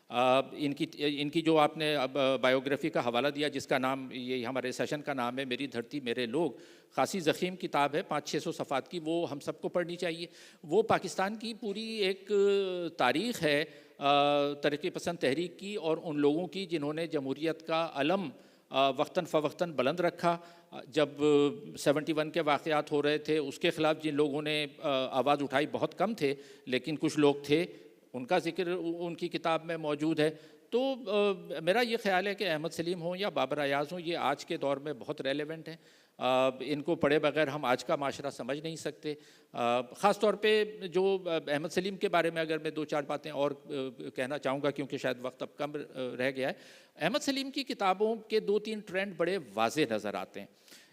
ان کی جو آپ نے اب بائیوگرافی کا حوالہ دیا، جس کا نام یہ ہمارے سیشن کا نام ہے میری دھرتی میرے لوگ، خاصی ضخیم کتاب ہے، 500-600 صفحات کی، وہ ہم سب کو پڑھنی چاہیے. وہ پاکستان کی پوری ایک تاریخ ہے ترقی پسند تحریک کی اور ان لوگوں کی جنہوں نے جمہوریت کا علم وقتاً فوقتاً بلند رکھا. جب 71 کے واقعات ہو رہے تھے اس کے خلاف جن لوگوں نے آواز اٹھائی بہت کم تھے, لیکن کچھ لوگ تھے, ان کا ذکر ان کی کتاب میں موجود ہے. تو میرا یہ خیال ہے کہ احمد سلیم ہوں یا بابر ایاز ہوں, یہ آج کے دور میں بہت ریلیونٹ ہیں. ان کو پڑھے بغیر ہم آج کا معاشرہ سمجھ نہیں سکتے. خاص طور پہ جو احمد سلیم کے بارے میں اگر میں 2-4 باتیں اور کہنا چاہوں گا, کیونکہ شاید وقت اب کم رہ گیا ہے. احمد سلیم کی کتابوں کے 2-3 ٹرینڈ بڑے واضح نظر آتے ہیں.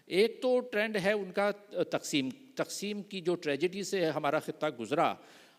ایک تو ٹرینڈ ہے ان کا تقسیم کی جو ٹریجڈی سے ہمارا خطہ گزرا,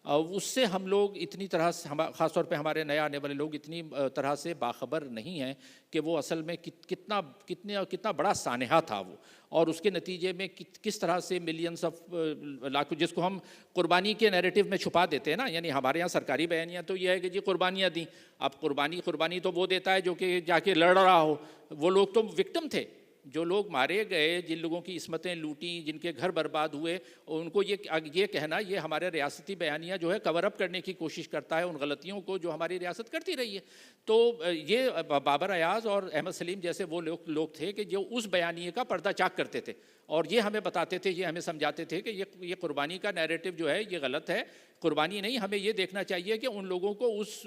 اس سے ہم لوگ اتنی طرح سے, خاص طور پہ ہمارے نئے آنے والے لوگ اتنی طرح سے باخبر نہیں ہیں کہ وہ اصل میں کتنا بڑا سانحہ تھا وہ, اور اس کے نتیجے میں کس طرح سے ملینز آف لاکھوں, جس کو ہم قربانی کے نیریٹو میں چھپا دیتے ہیں نا, یعنی ہمارے یہاں سرکاری بیانیاں تو یہ ہے کہ جی قربانیاں دیں. اب قربانی تو وہ دیتا ہے جو کہ جا کے لڑ رہا ہو, وہ لوگ تو وکٹم تھے. جو لوگ مارے گئے, جن لوگوں کی عصمتیں لوٹیں, جن کے گھر برباد ہوئے, ان کو یہ کہنا یہ ہمارے ریاستی بیانیہ جو ہے کور اپ کرنے کی کوشش کرتا ہے ان غلطیوں کو جو ہماری ریاست کرتی رہی ہے. تو یہ بابر ایاز اور احمد سلیم جیسے وہ لوگ تھے کہ جو اس بیانیے کا پردہ چاک کرتے تھے, اور یہ ہمیں بتاتے تھے, یہ ہمیں سمجھاتے تھے کہ یہ قربانی کا نیریٹو جو ہے یہ غلط ہے. قربانی نہیں, ہمیں یہ دیکھنا چاہیے کہ ان لوگوں کو اس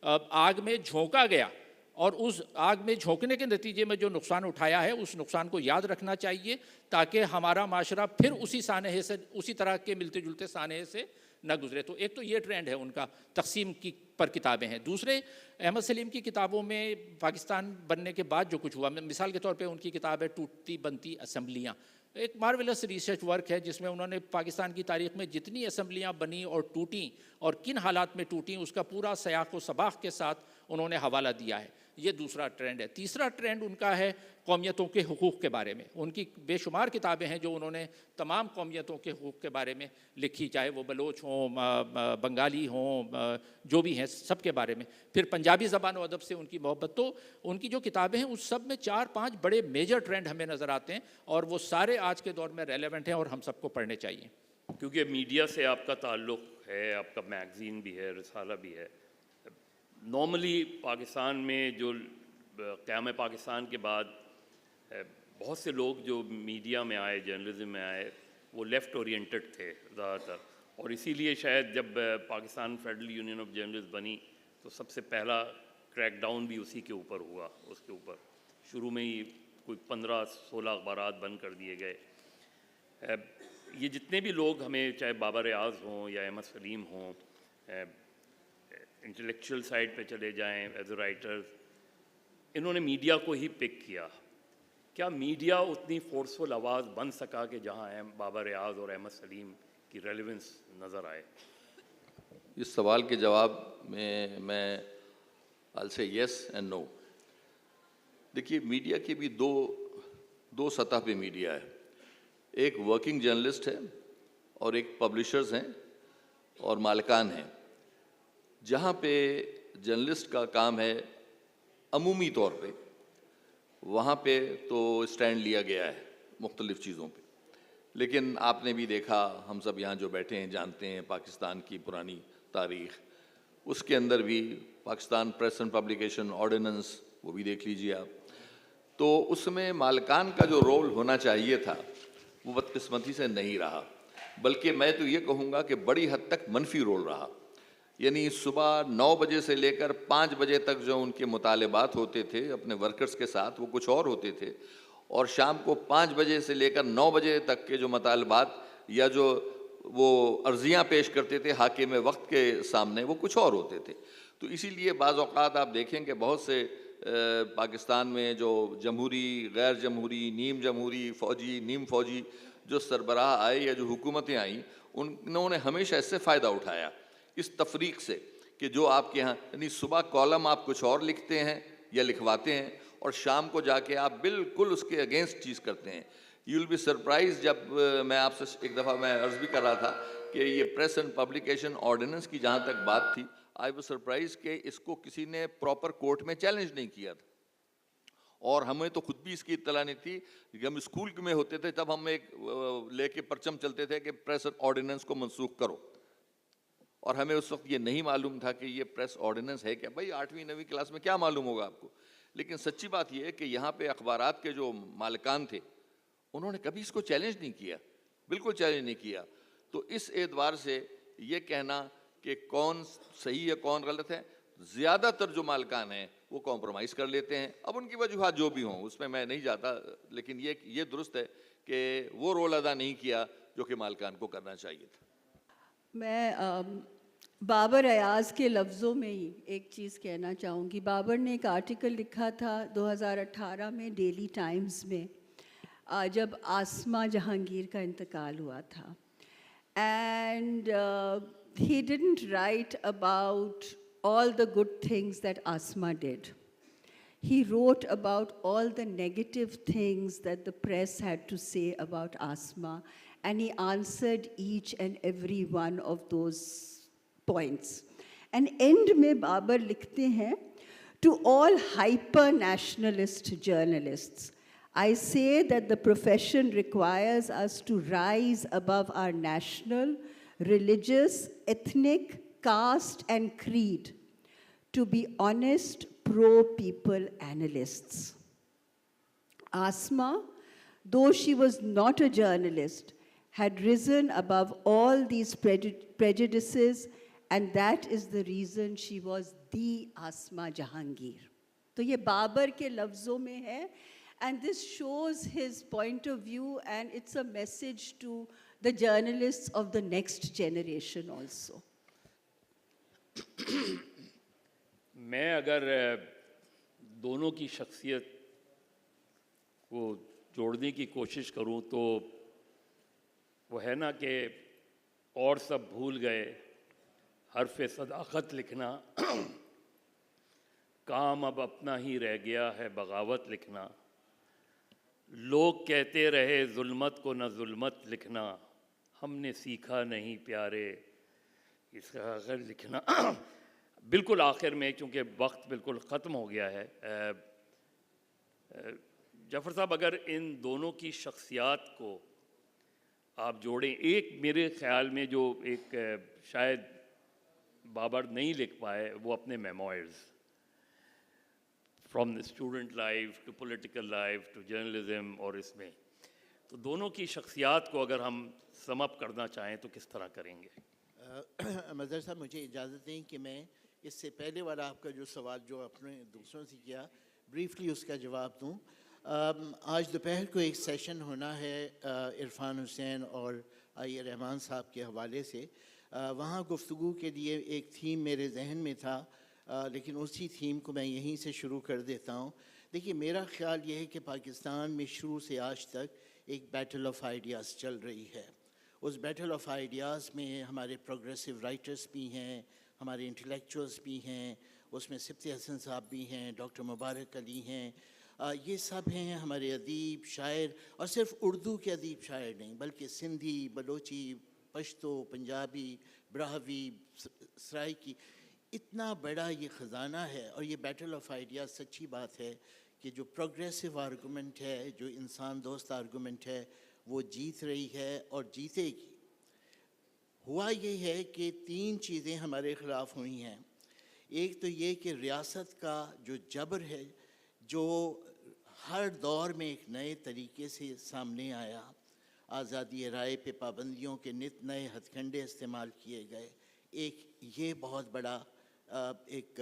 آگ میں جھونکا گیا, اور اس آگ میں جھونکنے کے نتیجے میں جو نقصان اٹھایا ہے اس نقصان کو یاد رکھنا چاہیے, تاکہ ہمارا معاشرہ پھر اسی سانحے سے, اسی طرح کے ملتے جلتے سانحے سے نہ گزرے. تو ایک تو یہ ٹرینڈ ہے ان کا, تقسیم کی پر کتابیں ہیں. دوسرے, احمد سلیم کی کتابوں میں پاکستان بننے کے بعد جو کچھ ہوا, مثال کے طور پہ ان کی کتاب ہے ٹوٹتی بنتی اسمبلیاں, ایک مارولس ریسرچ ورک ہے جس میں انہوں نے پاکستان کی تاریخ میں جتنی اسمبلیاں بنی اور ٹوٹیں اور کن حالات میں ٹوٹیں اس کا پورا سیاق و سباق کے ساتھ انہوں نے حوالہ دیا ہے. یہ دوسرا ٹرینڈ ہے. تیسرا ٹرینڈ ان کا ہے قومیتوں کے حقوق کے بارے میں. ان کی بے شمار کتابیں ہیں جو انہوں نے تمام قومیتوں کے حقوق کے بارے میں لکھی, چاہے وہ بلوچ ہوں, بنگالی ہوں, جو بھی ہیں سب کے بارے میں. پھر پنجابی زبان و ادب سے ان کی محبت. تو ان کی جو کتابیں ہیں اس سب میں 4-5 بڑے میجر ٹرینڈ ہمیں نظر آتے ہیں, اور وہ سارے آج کے دور میں ریلیونٹ ہیں اور ہم سب کو پڑھنے چاہیے. کیونکہ میڈیا سے آپ کا تعلق ہے, آپ کا میگزین بھی ہے, رسالہ بھی ہے. نارملی پاکستان میں جو قیام پاکستان کے بعد بہت سے لوگ جو میڈیا میں آئے, جرنلزم میں آئے, وہ لیفٹ اورینٹڈ تھے زیادہ تر, اور اسی لیے شاید جب Pakistan federal union of journalist بنی تو سب سے پہلا کریک ڈاؤن بھی اسی کے اوپر ہوا. اس کے اوپر شروع میں ہی کوئی 15-16 اخبارات بند کر دیے گئے. یہ جتنے بھی لوگ ہمیں, چاہے بابر ایاز ہوں یا احمد سلیم ہوں, انٹلیکچوئل سائڈ پہ چلے جائیں ایز اے رائٹرز, انہوں نے میڈیا کو ہی پک کیا. کیا میڈیا اتنی فورسفل آواز بن سکا کہ جہاں بابر ایاز اور احمد سلیم کی ریلیونس نظر آئے؟ اس سوال کے جواب میں I'll say yes and no. دیکھیے, میڈیا کی بھی دو سطح پہ میڈیا ہے. ایک ورکنگ جرنلسٹ ہے اور ایک پبلشرز ہیں اور مالکان ہیں. جہاں پہ جرنلسٹ کا کام ہے عمومی طور پہ, وہاں پہ تو اسٹینڈ لیا گیا ہے مختلف چیزوں پہ. لیکن آپ نے بھی دیکھا, ہم سب یہاں جو بیٹھے ہیں جانتے ہیں پاکستان کی پرانی تاریخ, اس کے اندر بھی Pakistan press and publication ordinance, وہ بھی دیکھ لیجیے آپ. تو اس میں مالکان کا جو رول ہونا چاہیے تھا وہ بدقسمتی سے نہیں رہا, بلکہ میں تو یہ کہوں گا کہ بڑی حد تک منفی رول رہا. یعنی صبح 9 بجے سے لے کر 5 بجے تک جو ان کے مطالبات ہوتے تھے اپنے ورکرز کے ساتھ, وہ کچھ اور ہوتے تھے, اور شام کو 5 بجے سے لے کر 9 بجے تک کے جو مطالبات یا جو وہ عرضیاں پیش کرتے تھے حاکم وقت کے سامنے, وہ کچھ اور ہوتے تھے. تو اسی لیے بعض اوقات آپ دیکھیں کہ بہت سے پاکستان میں جو جمہوری, غیر جمہوری, نیم جمہوری, فوجی, نیم فوجی جو سربراہ آئے یا جو حکومتیں آئیں, انہوں نے ہمیشہ اس سے فائدہ اٹھایا, اس تفریق سے, کہ جو آپ کے ہاں یعنی صبح کالم آپ کچھ اور لکھتے ہیں یا لکھواتے ہیں, اور شام کو جا کے آپ بالکل اس کے اگینسٹ چیز کرتے ہیں. You will be surprise. جب میں آپ سے ایک دفعہ میں عرض بھی کر رہا تھا کہ یہ پریس اینڈ پبلیکیشن آرڈیننس کی جہاں تک بات تھی, آئی واز سرپرائز کہ اس کو کسی نے پراپر کورٹ میں چیلنج نہیں کیا تھا, اور ہمیں تو خود بھی اس کی اطلاع نہیں تھی. ہم اسکول میں ہوتے تھے تب ہم ایک لے کے پرچم چلتے تھے کہ پریس آرڈیننس کو منسوخ کرو, اور ہمیں اس وقت یہ نہیں معلوم تھا کہ یہ پریس آرڈیننس ہے کیا. بھائی 8ویں 9ویں کلاس میں کیا معلوم ہوگا آپ کو. لیکن سچی بات یہ ہے کہ یہاں پہ اخبارات کے جو مالکان تھے انہوں نے کبھی اس کو چیلنج نہیں کیا، بالکل چیلنج نہیں کیا. تو اس اعتبار سے یہ کہنا کہ کون صحیح ہے کون غلط ہے، زیادہ تر جو مالکان ہیں وہ کمپرومائز کر لیتے ہیں. اب ان کی وجوہات جو بھی ہوں اس میں میں نہیں جاتا، لیکن یہ درست ہے کہ وہ رول ادا نہیں کیا جو کہ مالکان کو کرنا چاہیے تھا. میں بابر ایاز کے لفظوں میں ہی ایک چیز کہنا چاہوں گی. بابر نے ایک آرٹیکل لکھا تھا 2018 میں ڈیلی ٹائمز میں، جب آسما جہانگیر کا انتقال ہوا تھا. And he didn't right about all the good things that Asma did. He wrote about all the negative things that the press had to say about Asma, and he answered each and every one of those points. And end mein Babar likhte hain, to all hyper-nationalist journalists, I say that the profession requires us to rise above our national, religious, ethnic, caste and creed, to be honest, pro-people analysts. Asma, though she was not a journalist, had risen above all these prejudices, and that is the reason she was the Asma Jahangir. تو یہ بابر کے لفظوں میں ہے, and this shows his point of view, and it's a message to the journalists of the next generation also. میں اگر دونوں کی شخصیت کو جوڑنے کی کوشش کروں تو وہ ہے نا کہ اور سب بھول گئے حرف صداقت لکھنا، کام اب اپنا ہی رہ گیا ہے بغاوت لکھنا، لوگ کہتے رہے ظلمت کو نہ ظلمت لکھنا، ہم نے سیکھا نہیں پیارے اس کا آخر لکھنا. بالکل آخر میں چونکہ وقت بالکل ختم ہو گیا ہے، جعفر صاحب اگر ان دونوں کی شخصیات کو آپ جوڑیں، ایک میرے خیال میں جو ایک شاید بابر نہیں لکھ پائے وہ اپنے memoirs, from the student life to political life to journalism, اور اس میں تو دونوں کی شخصیات کو اگر ہم سم اپ کرنا چاہیں تو کس طرح کریں گے؟ مظہر صاحب مجھے اجازت دیں کہ میں اس سے پہلے والا آپ کا جو سوال جو آپ نے دوسروں سے کیا بریفلی اس کا جواب دوں. آج دوپہر کو ایک سیشن ہونا ہے عرفان حسین اور آئی رحمان صاحب کے حوالے سے. وہاں گفتگو کے لیے ایک تھیم میرے ذہن میں تھا، لیکن اسی تھیم کو میں یہیں سے شروع کر دیتا ہوں. دیکھیے میرا خیال یہ ہے کہ پاکستان میں شروع سے آج تک ایک بیٹل آف آئیڈیاز چل رہی ہے. اس بیٹل آف آئیڈیاز میں ہمارے پروگریسو رائٹرز بھی ہیں، ہمارے انٹلیکچوئلز بھی ہیں، اس میں سبتی حسن صاحب بھی ہیں، ڈاکٹر مبارک علی ہیں، یہ سب ہیں ہمارے ادیب شاعر، اور صرف اردو کے ادیب شاعر نہیں بلکہ سندھی، بلوچی، پشتو، پنجابی، براہوی، سرائکی. اتنا بڑا یہ خزانہ ہے. اور یہ بیٹل آف آئیڈیاز سچی بات ہے کہ جو پروگریسو آرگومنٹ ہے، جو انسان دوست آرگومنٹ ہے، وہ جیت رہی ہے اور جیتے گی. ہوا یہ ہے کہ 3 چیزیں ہمارے خلاف ہوئی ہیں. ایک تو یہ کہ ریاست کا جو جبر ہے، جو ہر دور میں ایک نئے طریقے سے سامنے آیا، آزادی رائے پہ پابندیوں کے نت نئے ہتھ کنڈے استعمال کیے گئے. ایک یہ بہت بڑا ایک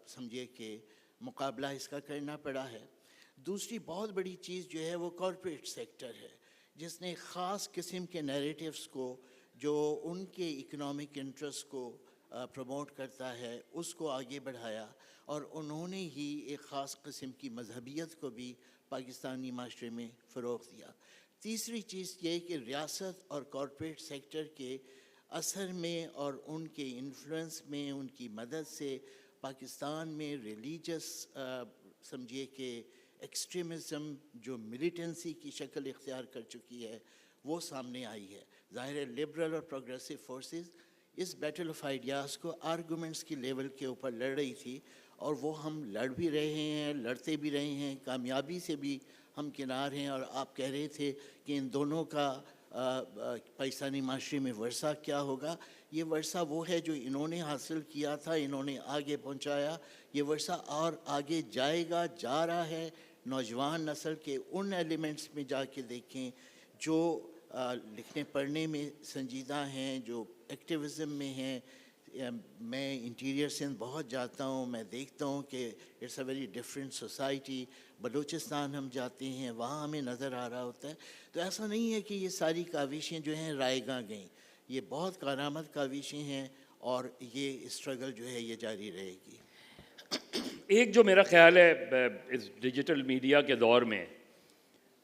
سمجھے کہ مقابلہ اس کا کرنا پڑا ہے. دوسری بہت بڑی چیز جو ہے وہ کارپوریٹ سیکٹر ہے، جس نے خاص قسم کے نیریٹیوز کو جو ان کے اکنامک انٹرسٹ کو پروموٹ کرتا ہے اس کو آگے بڑھایا، اور انہوں نے ہی ایک خاص قسم کی مذہبیت کو بھی پاکستانی معاشرے میں فروغ دیا. تیسری چیز یہ کہ ریاست اور کارپوریٹ سیکٹر کے اثر میں اور ان کے انفلوئنس میں، ان کی مدد سے پاکستان میں ریلیجس سمجھیے کہ ایکسٹریمزم جو ملیٹنسی کی شکل اختیار کر چکی ہے وہ سامنے آئی ہے. ظاہر ہے لبرل اور پروگریسو فورسز اس بیٹل آف آئیڈیاز کو آرگومنٹس کی لیول کے اوپر لڑ رہی تھی، اور وہ ہم لڑ بھی رہے ہیں، لڑتے بھی رہے ہیں، کامیابی سے بھی ہم کنار ہیں. اور آپ کہہ رہے تھے کہ ان دونوں کا پاکستانی معاشرے میں ورثہ کیا ہوگا. یہ ورثہ وہ ہے جو انہوں نے حاصل کیا تھا, انہوں نے آگے پہنچایا. یہ ورثہ اور آگے جائے گا, جا رہا ہے. نوجوان نسل کے ان ایلیمنٹس میں جا کے دیکھیں جو لکھنے پڑھنے میں سنجیدہ ہیں, جو ایکٹیویزم میں ہیں. میں انٹیریئر سندھ بہت جاتا ہوں, میں دیکھتا ہوں کہ it's a very different society. Balochistan ہم جاتے ہیں, وہاں ہمیں نظر آ رہا ہوتا ہے. تو ایسا نہیں ہے کہ یہ ساری کاوشیں جو ہیں رائے گاں گئیں, یہ بہت کارآمد کاوشیں ہیں اور یہ اسٹرگل جو ہے یہ جاری رہے گی. ایک جو میرا خیال ہے اس ڈیجیٹل میڈیا کے دور میں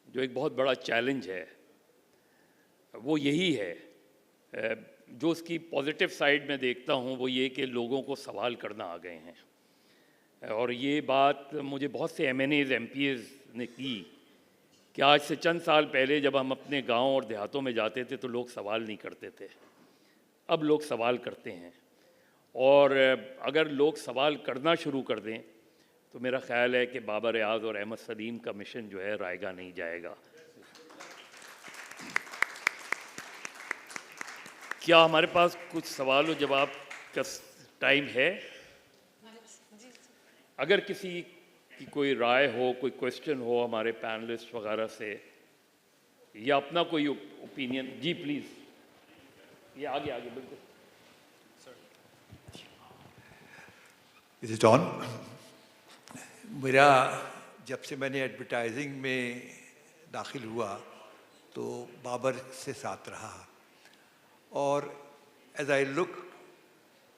جو ایک بہت بڑا چیلنج ہے وہ یہی ہے, جو اس کی پازیٹیو سائیڈ میں دیکھتا ہوں وہ یہ کہ لوگوں کو سوال کرنا آ گئے ہیں. اور یہ بات مجھے بہت سے MNAs MPAs نے کی کہ آج سے چند سال پہلے جب ہم اپنے گاؤں اور دیہاتوں میں جاتے تھے تو لوگ سوال نہیں کرتے تھے, اب لوگ سوال کرتے ہیں. اور اگر لوگ سوال کرنا شروع کر دیں تو میرا خیال ہے کہ بابر اعاز اور احمد سلیم کا مشن جو ہے رائے گاہ نہیں جائے گا. کیا ہمارے پاس کچھ سوال و جواب کا ٹائم ہے؟ اگر کسی کی کوئی رائے ہو, کوئی کویسچن ہو ہمارے پینلسٹ وغیرہ سے, یا اپنا کوئی اوپینین, جی پلیز, یہ آگے بالکل. Is it on? میرا جب سے میں نے ایڈورٹائزنگ میں داخل ہوا تو بابر سے ساتھ رہا, اور as I look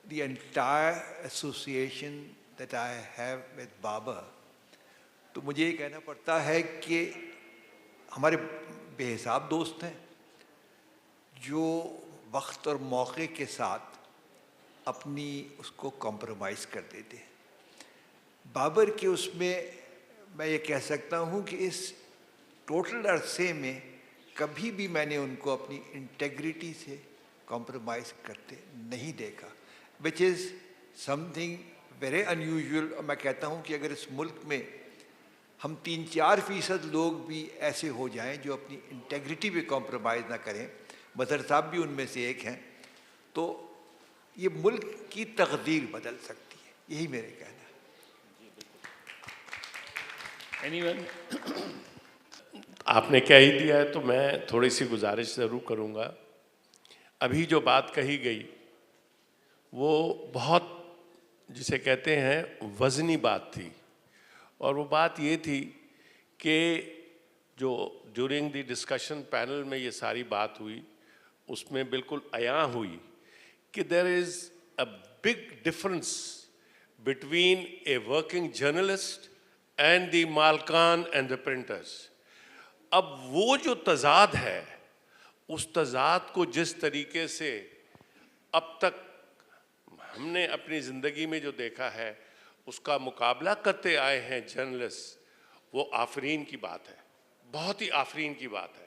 the entire association that I have with Babar, تو مجھے یہ کہنا پڑتا ہے کہ ہمارے بے حساب دوست ہیں جو وقت اور موقع کے ساتھ اپنی اس کو کمپرومائز کر دیتے ہیں. بابر کے اس میں یہ کہہ سکتا ہوں کہ اس ٹوٹل عرصے میں کبھی بھی میں نے ان کو اپنی انٹیگریٹی سے کمپرومائز کرتے نہیں دیکھا, وچ از سم تھنگ ویری انیوژل. اور میں کہتا ہوں کہ اگر اس ملک میں ہم 3-4% لوگ بھی ایسے ہو جائیں جو اپنی انٹیگریٹی پہ کمپرومائز نہ کریں, مظہر صاحب بھی ان میں سے ایک ہیں, تو یہ ملک کی تقدیر بدل سکتی ہے. یہی میرے کہنا ہے. آپ نے کہہ ہی دیا ہے تو میں تھوڑی سی گزارش ضرور کروں گا. ابھی جو بات کہی گئی وہ بہت جسے کہتے ہیں وزنی بات تھی, اور وہ بات یہ تھی کہ جو ڈیورنگ دی ڈسکشن پینل میں یہ ساری بات ہوئی اس میں بالکل عیاں ہوئی کہ there is a big difference between a working journalist and the مالکان اینڈ دی پرنٹرز. اب وہ جو تضاد ہے, اس تضاد کو جس طریقے سے اب تک ہم نے اپنی زندگی میں جو دیکھا ہے اس کا مقابلہ کرتے آئے ہیں جرنلسٹ, وہ آفرین کی بات ہے, بہت ہی آفرین کی بات ہے.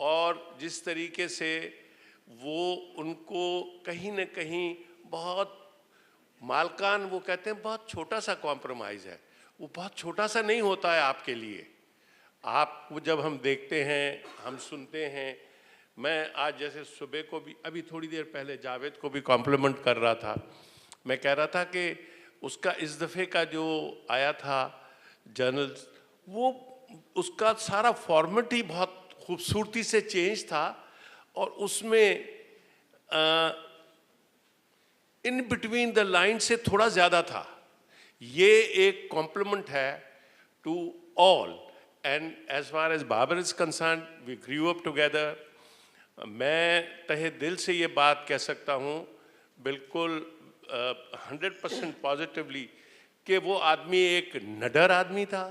اور جس طریقے سے وہ ان کو کہیں نہ کہیں بہت مالکان وہ کہتے ہیں بہت چھوٹا سا کمپرومائز ہے, وہ بہت چھوٹا سا نہیں ہوتا ہے آپ کے لیے. آپ کو جب ہم دیکھتے ہیں, ہم سنتے ہیں, میں آج جیسے صبح کو بھی ابھی تھوڑی دیر پہلے جاوید کو بھی کمپلیمنٹ کر رہا تھا, میں کہہ رہا تھا کہ اس کا اس دفعے کا جو آیا تھا جرنل, وہ اس کا سارا فارمیٹ ہی بہت خوبصورتی سے چینج تھا, اور اس میں ان بٹوین دا لائن سے تھوڑا زیادہ تھا. یہ ایک کمپلیمنٹ ہے to all. And as far as Babar is concerned, we grew up together. میں تہہ دل سے یہ بات کہہ سکتا ہوں بالکل 100% پازیٹیولی کہ وہ آدمی ایک نڈر آدمی تھا.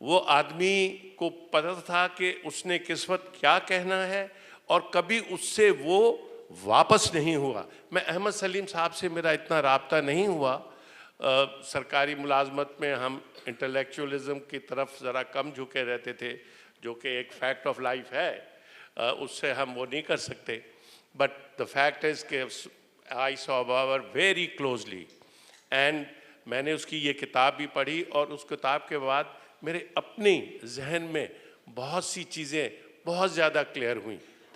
وہ آدمی کو پتہ تھا کہ اس نے کس وقت کیا کہنا ہے, اور کبھی اس سے وہ واپس نہیں ہوا. میں احمد سلیم صاحب سے میرا اتنا رابطہ نہیں ہوا, سرکاری ملازمت میں ہم انٹلیکچوئلزم کی طرف ذرا کم جھکے رہتے تھے, جو کہ ایک فیکٹ آف لائف ہے, اس سے ہم وہ نہیں کر سکتے. بٹ دا فیکٹ از کہ آئی سو بابر ویری کلوزلی, اینڈ میں نے اس کی یہ کتاب بھی پڑھی, اور اس کتاب کے بعد میرے اپنی ذہن میں بہت سی چیزیں بہت زیادہ کلیئر ہوئیں.